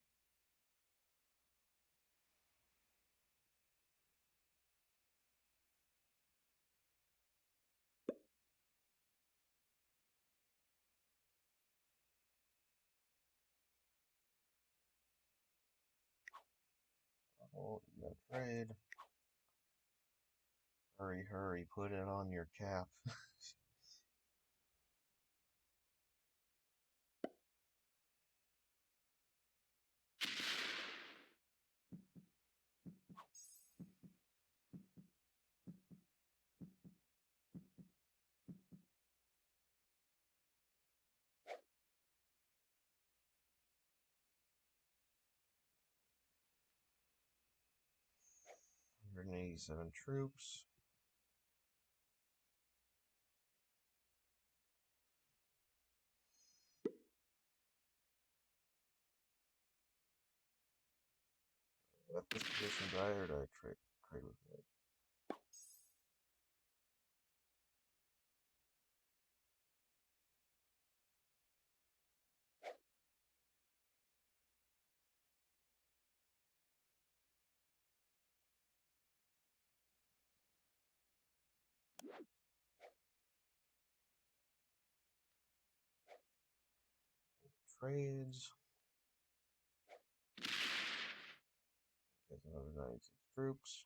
Oh, you got trade. Hurry, hurry, put it on your cap. $187 troops. Left this position die or do I trade with it? Trades. Get another 96 troops.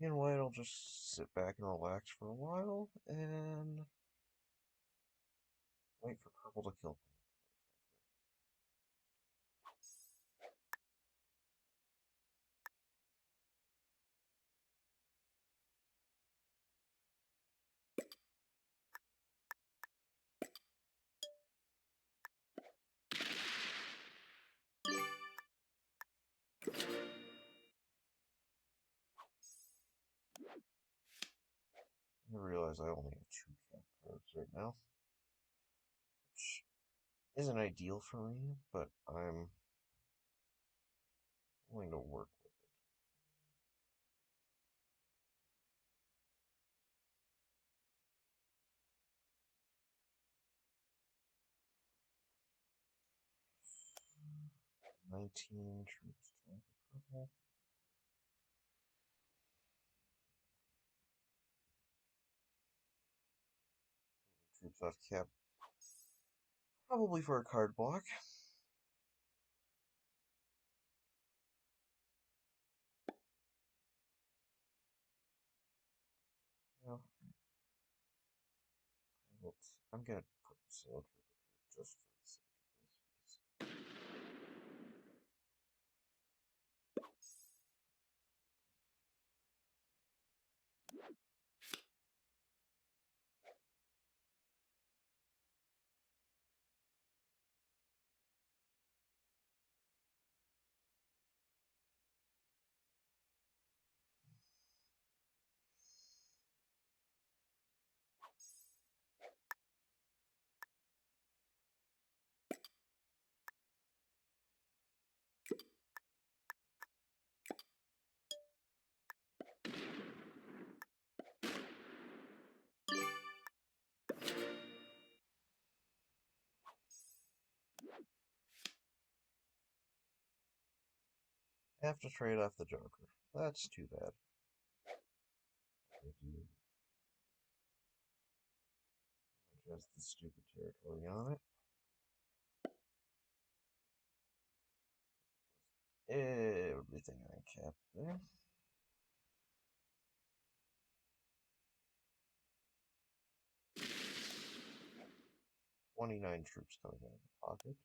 And white will just sit back and relax for a while and wait for purple to kill. I realize I only have 2 cap cards right now, which isn't ideal for me, but I'm willing to work with it. $19 troops trying for purple. Troops off cap. Probably for a card block. Yeah. I'm gonna put the sail troop up here just for the sake of this. Have to trade off the Joker. That's too bad. I do adjust the stupid territory on it. Everything I kept there. $29 troops coming out of the pocket.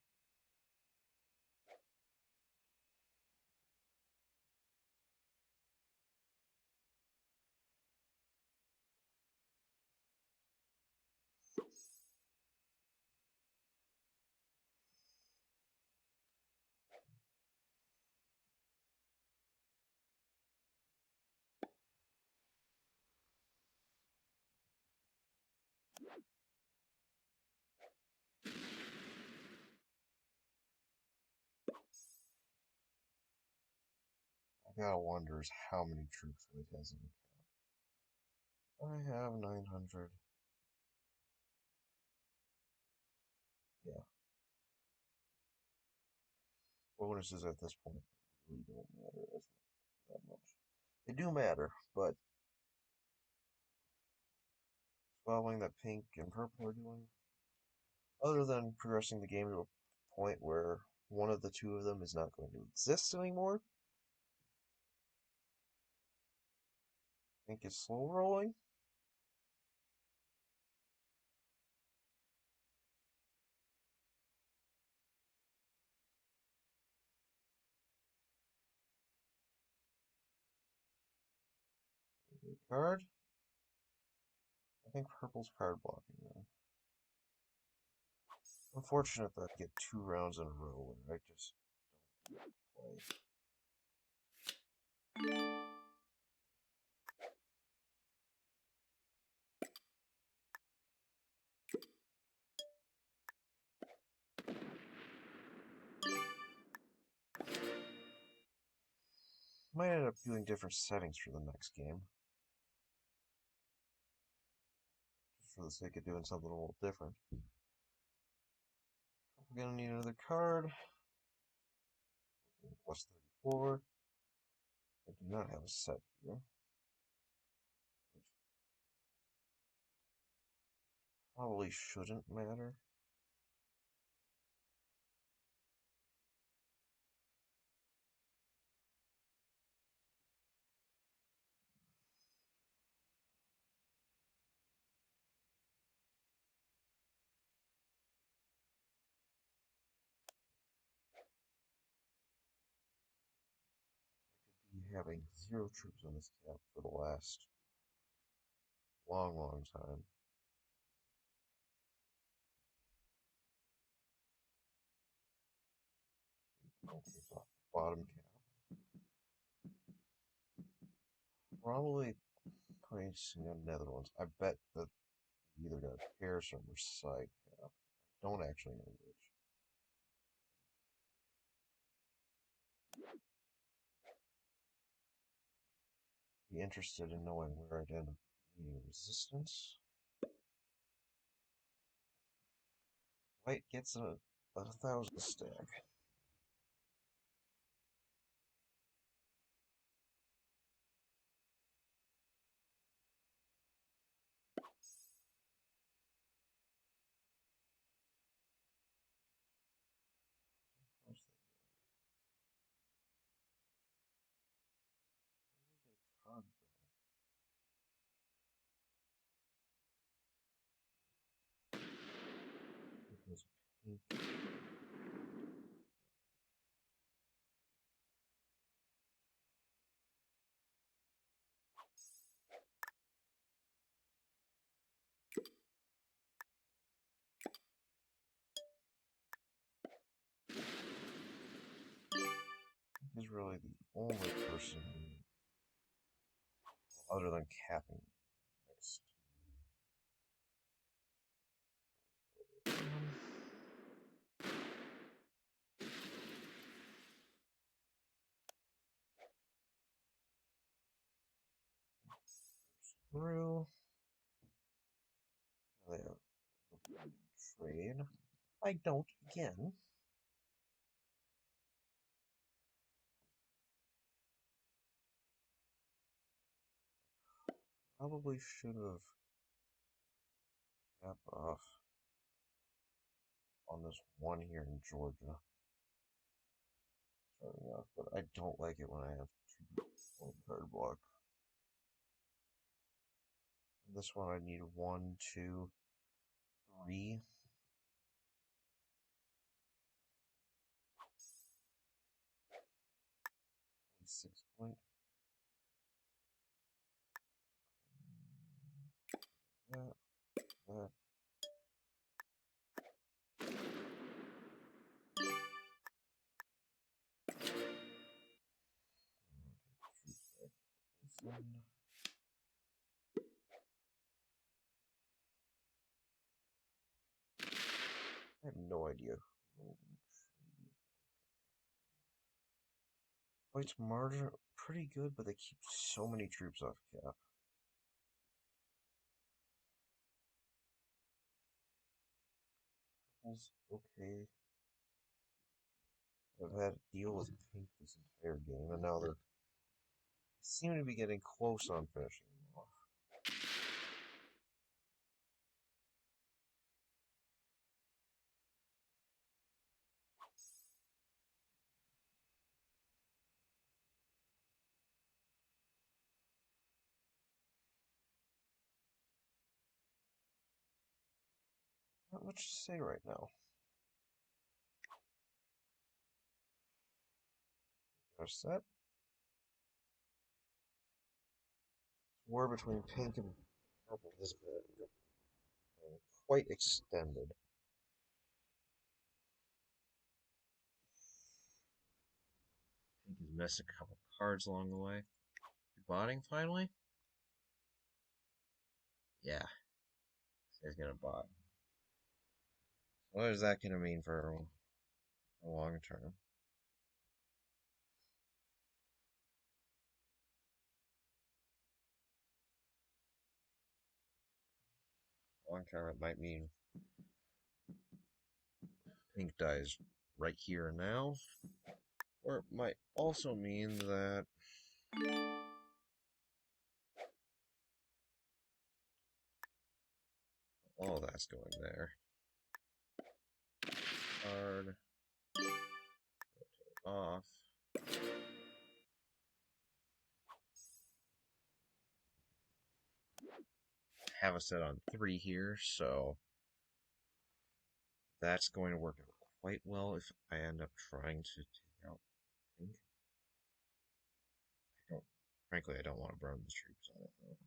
I gotta wonder is how many troops White has in the cap. I have 900. Yeah. Bonuses at this point. really don't matter that much. They do matter, but following that pink and purple are doing, other than progressing the game to a point where one of the two of them is not going to exist anymore, pink is slow rolling. Card. I think purple's card blocking now. Unfortunate that I get 2 rounds in a row where I just don't play. Might end up doing different settings for the next game. Just for the sake of doing something a little different. We're gonna need another card. Plus 34. I do not have a set here. Which probably shouldn't matter. Be having 0 troops on this cap for the last long time. Off the bottom cap. Probably putting some Netherlands. I bet that either got Paris or Marseille cap. I don't actually know which. Be interested in knowing where I'd end up needing resistance. White gets a 1,000 stack. Because pink. Is really the only person other than capping next. Through. They have the trade. I don't again. Probably should have capped off on this one here in Georgia. Starting off, but I don't like it when I have 2 card block. This one I need 1, 2, 3. 6 point. That. I have no idea. White's margin pretty good, but they keep so many troops off cap. Purple's okay. I've had to deal with pink this their game, and now they seem to be getting close on finishing them off. Not much to say right now. Our set. War between pink and purple has been quite extended. Pink has missed a couple cards along the way. Botting finally? Yeah, he's gonna bot. What is that gonna mean for a long term? Long term, it might mean pink dies right here and now, or it might also mean that all that's going there. Card off. Have a set on 3 here, so that's going to work out quite well if I end up trying to take out pink. Frankly, I don't want to burn the troops on it though.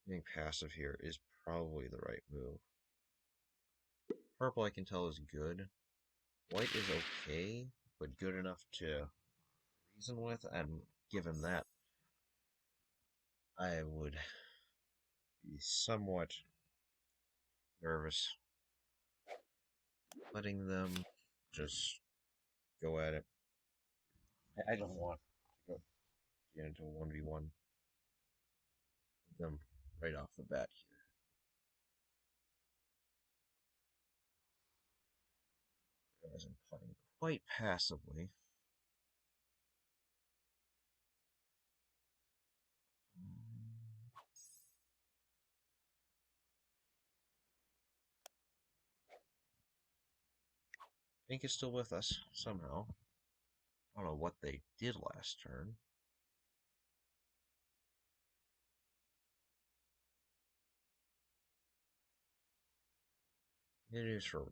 Being passive here is probably the right move. Purple I can tell is good. White is okay, but good enough to reason with, and given that, I would be somewhat nervous letting them just go at it. I don't want to get into a 1v1 with them right off the bat here. As I'm playing quite passively. Pink is still with us, somehow. I don't know what they did last turn. The news for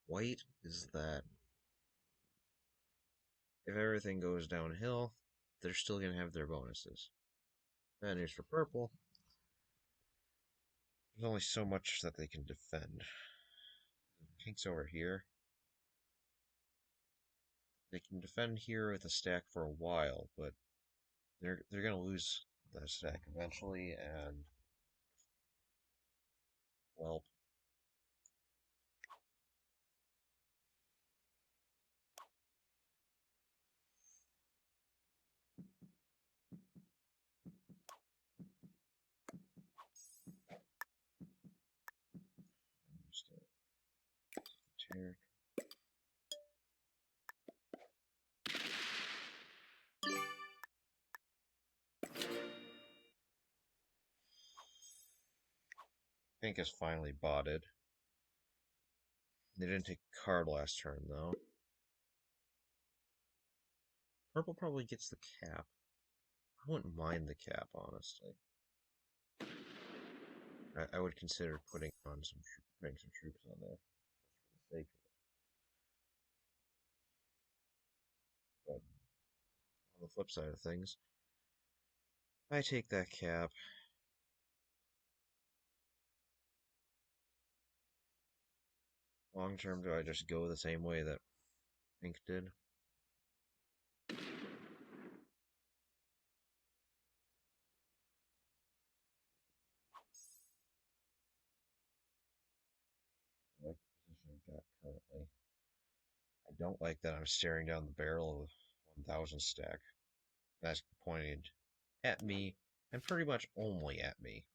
white is that if everything goes downhill, they're still going to have their bonuses. Bad news for purple. There's only so much that they can defend. Pink's over here. They can defend here with a stack for a while, but they're going to lose that stack eventually, and well, I'm just going to tear. Pink is finally botted. They didn't take a card last turn, though. Purple probably gets the cap. I wouldn't mind the cap, honestly. I would consider putting some troops on there, just for the sake of it. But on the flip side of things, I take that cap. Long term, do I just go the same way that Pink did? I like the position I've got currently. I don't like that I'm staring down the barrel of 1000 stack. That's pointed at me, and pretty much only at me.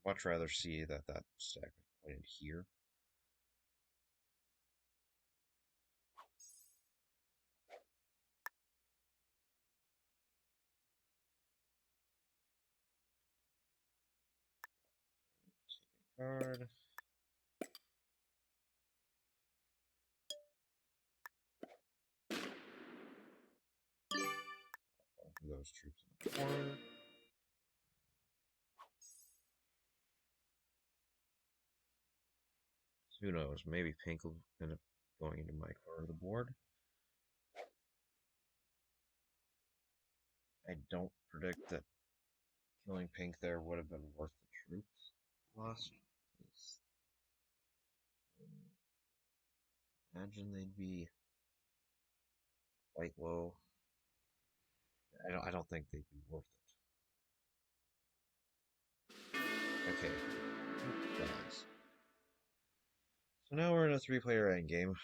Much rather see that stack is right in here. Take a card. Both of those troops in the corner. Who knows? Maybe pink will end up going into my corner of the board. I don't predict that killing pink there would have been worth the troops lost. Imagine they'd be quite low. I don't think they'd be worth it. Okay. Guys. So now we're in a 3-player endgame.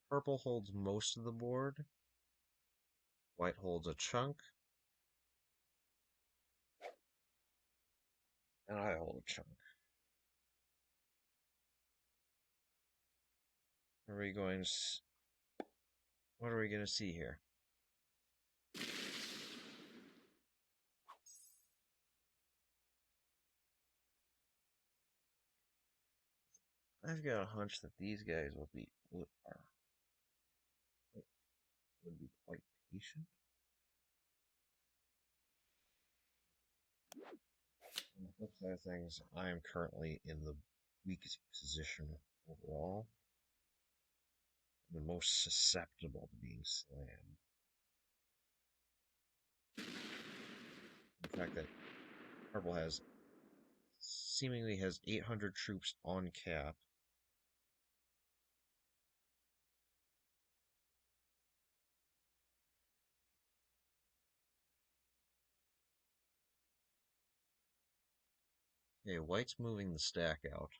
Purple holds most of the board. White holds a chunk. And I hold a chunk. What are we going to see here? I've got a hunch that these guys would be quite patient. On the flip side of things, I am currently in the weakest position overall, the most susceptible to being slammed. The fact that Purple seemingly has 800 troops on cap. Okay, White's moving the stack out.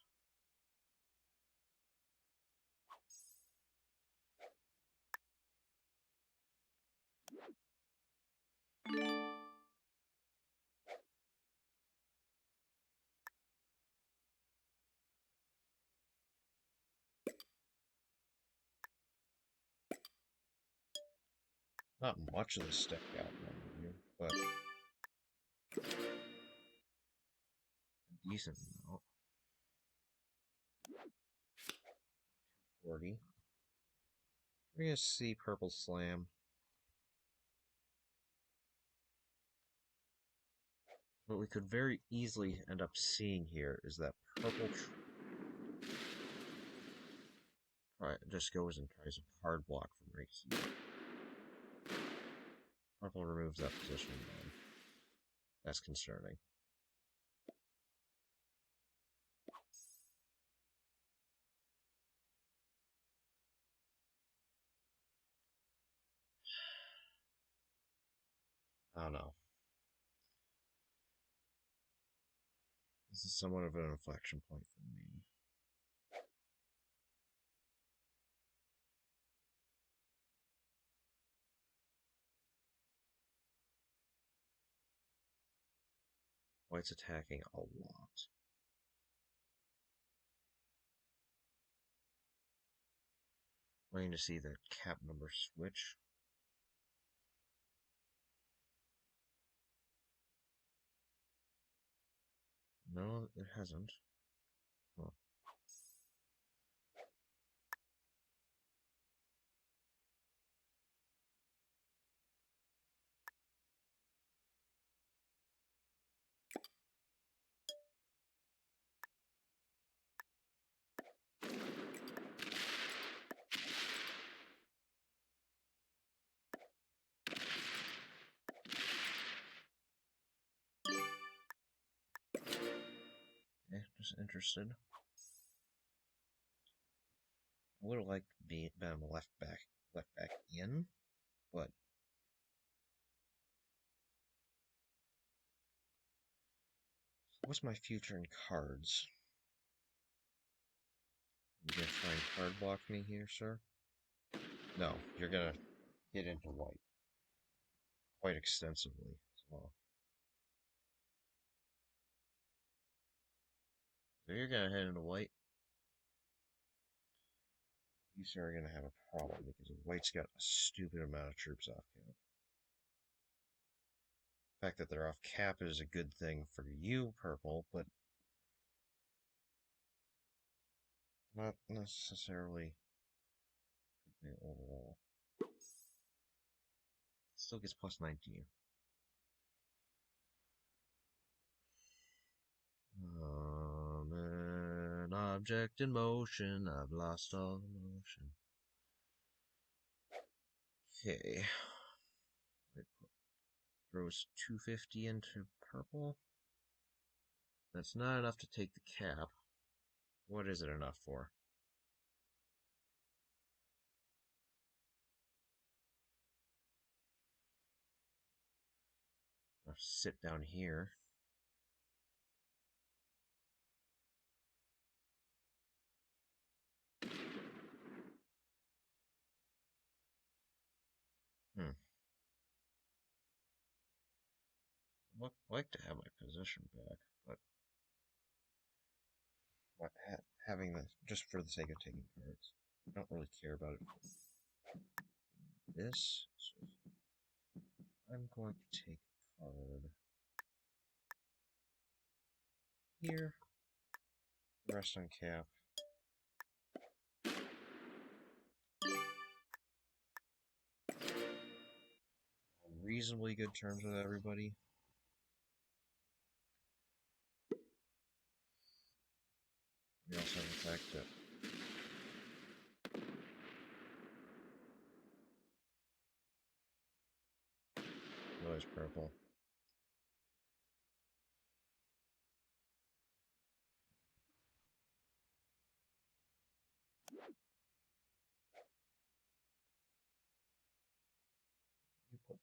Not much of the stack out, but a decent amount. 40. We're going to see Purple slam. What we could very easily end up seeing here is that Purple just goes and tries a card block from right here. Purple removes that position again. That's concerning. I don't know. This is somewhat of an inflection point for me. White's attacking a lot. We're going to see the cap number switch. No, it hasn't. Huh. Okay, just interested. I would have liked to be been left back in, but what's my future in cards? You gonna try and card block me here, sir? No, you're gonna get into white quite extensively as well. you're gonna head into white. You sir are gonna have a problem because white's got a stupid amount of troops off cap. The fact that they're off cap is a good thing for you, purple, but not necessarily a good thing overall. Still gets plus 19. An object in motion, I've lost all motion. Okay. Throws 250 into purple. That's not enough to take the cap. What is it enough for? I'll sit down here. I'd like to have my position back, but not having this just for the sake of taking cards. I don't really care about it. This, so I'm going to take a card here. Rest on cap. On reasonably good terms with everybody. We also have the fact that was purple.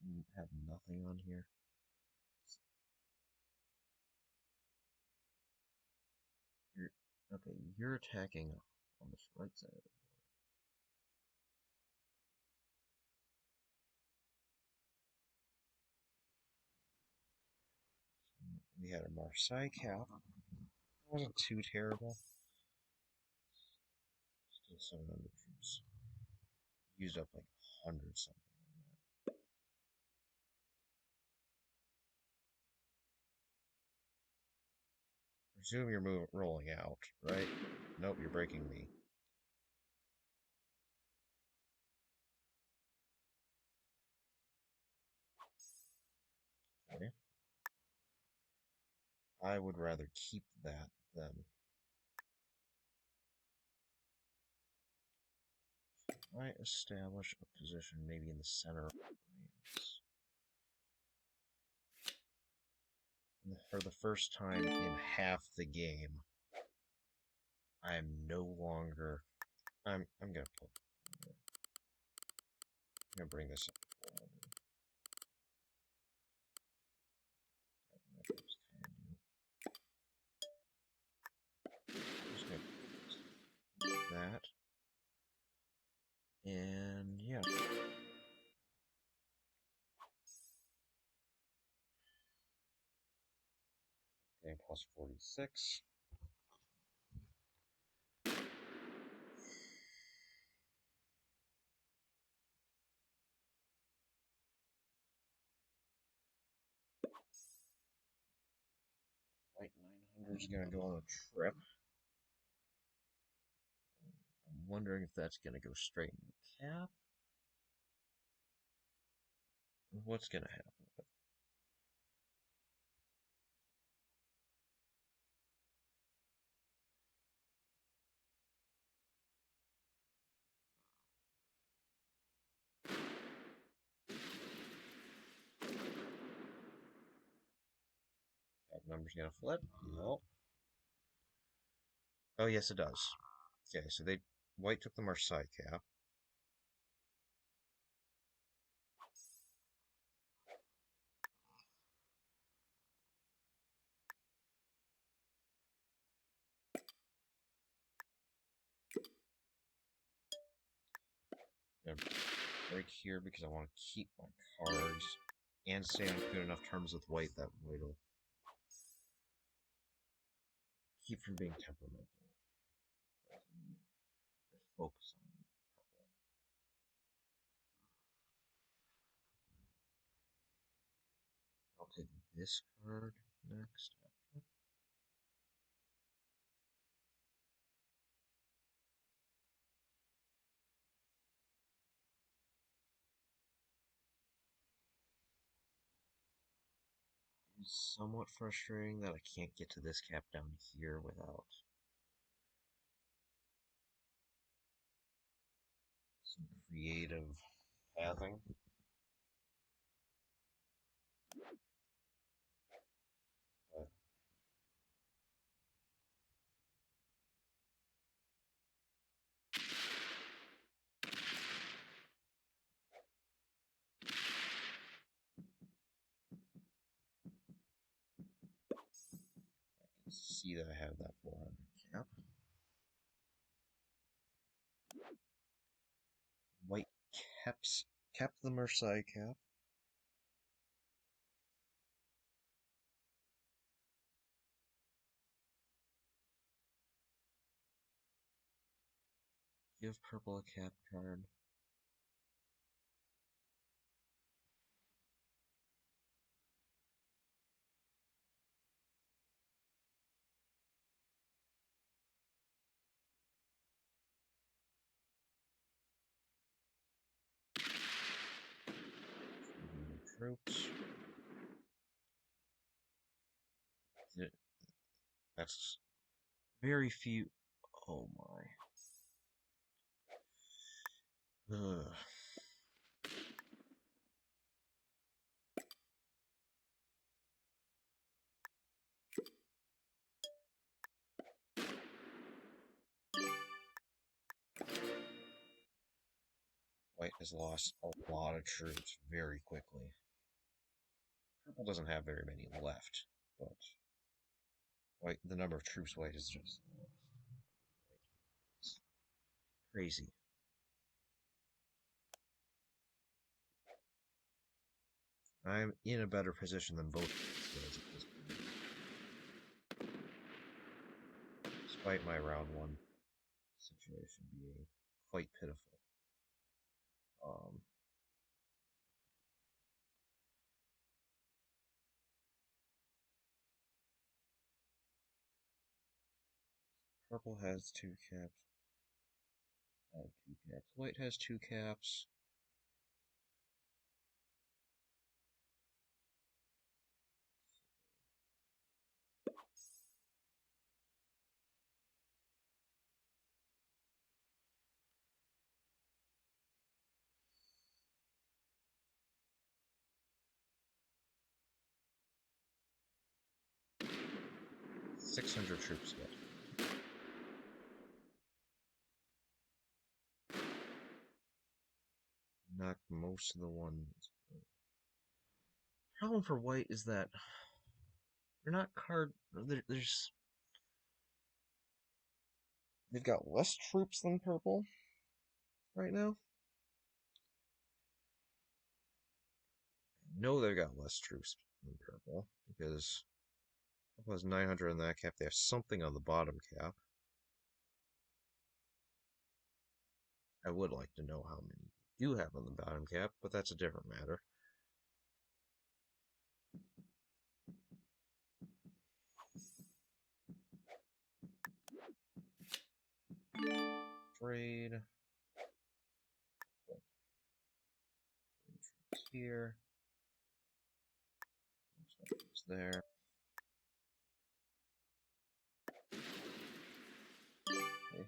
You have nothing on here. Okay, you're attacking on this right side of the board. We had a Marseille cap. It wasn't too terrible. Still 700 troops. Used up like 100 something. Presume you're rolling out, right? Nope, you're breaking me. Okay. I would rather keep that than... I establish a position maybe in the center of France. For the first time in half the game, I'm no longer... I'm gonna bring this up to 400. Just gonna do that. And yeah. Okay, plus 46. White 900 is going to go on a trip. I'm wondering if that's going to go straight into cap. What's going to happen? Cap number's going to flip? No. Oh, yes, it does. Okay, so White took the Marseille cap. I'm going to break here because I want to keep my cards and stay on good enough terms with White that White will keep from being temperamental. Focus on purple. I'll take this card next. It's somewhat frustrating that I can't get to this cap down here without some creative pathing. But I can see that I have that 400 cap. White kept the Marseille cap. Give purple a cap card. Troops. That's very few. Oh my. Ugh. White has lost a lot of troops very quickly. Purple doesn't have very many left, but White, the number of troops White is just crazy. I'm in a better position than both of these guys at this point, despite my round one situation being quite pitiful. Um, Purple has 2 caps. I have 2 caps. White has 2 caps. $600 troops yet. Knock most of the ones. Problem for White is that they're not card. There's they've got less troops than Purple right now. I know they've got less troops than Purple because Purple has 900 on that cap. They have something on the bottom cap. I would like to know how many they do have on the bottom cap, but that's a different matter. Trade. Here. It's there. Okay.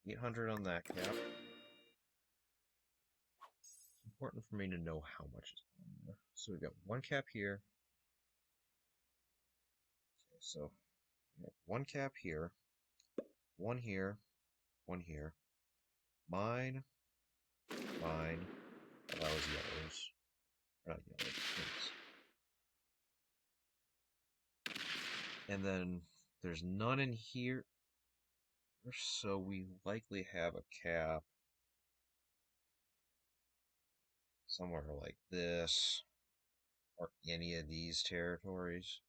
800 on that cap. It's important for me to know how much is on there. So we've got 1 cap here. Okay, so we have 1 cap here, 1 here, 1 here. Mine. Oh, that was yellows. Or not yellows, pinks. And then there's none in here. So we likely have a cap somewhere like this, or any of these territories.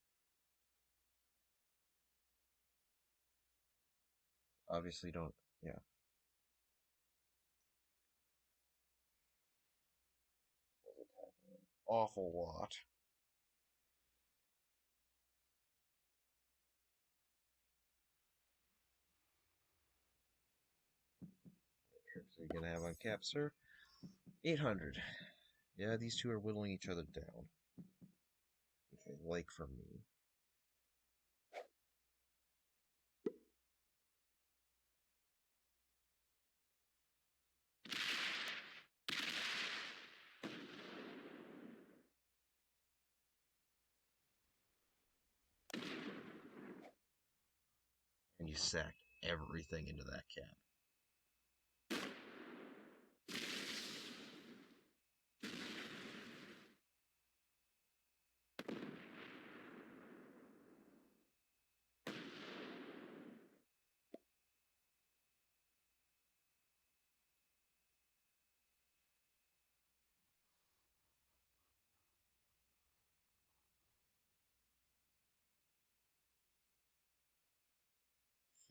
obviously don't, yeah. Awful lot. Troops are you gonna have on cap, sir? 800. Yeah, these two are whittling each other down. Okay, like from me. And you sacked everything into that cap.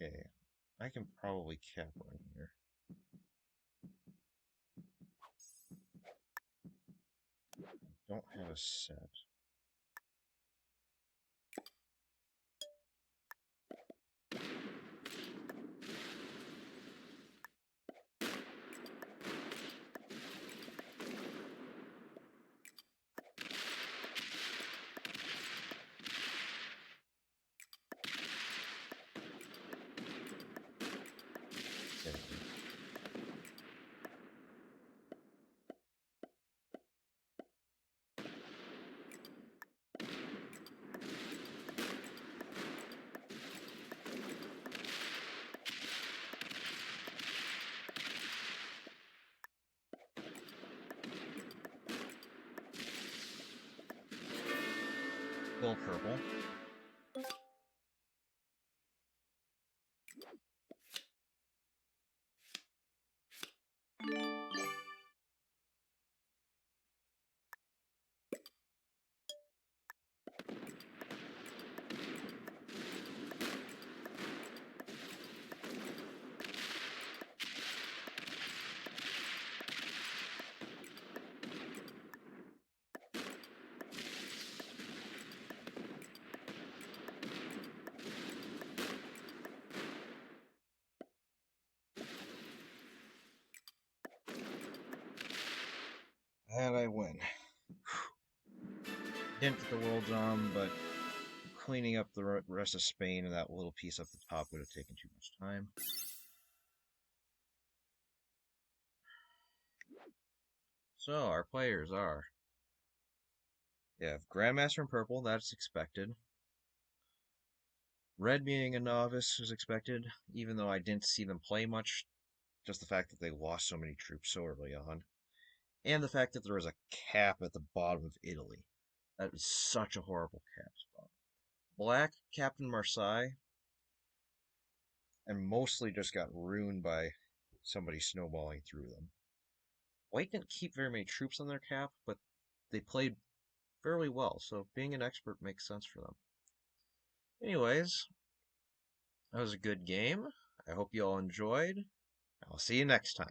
Okay, I can probably cap one here. Don't have a set. Okay. Full purple. And I win. Didn't get the world's arm, but cleaning up the rest of Spain and that little piece up the top would have taken too much time. So, our players are... Yeah, Grandmaster in purple, that's expected. Red being a novice was expected, even though I didn't see them play much. Just the fact that they lost so many troops so early on. And the fact that there was a cap at the bottom of Italy. That was such a horrible cap spot. Black, Captain Marseille, and mostly just got ruined by somebody snowballing through them. White didn't keep very many troops on their cap, but they played fairly well, so being an expert makes sense for them. Anyways, that was a good game. I hope you all enjoyed. I'll see you next time.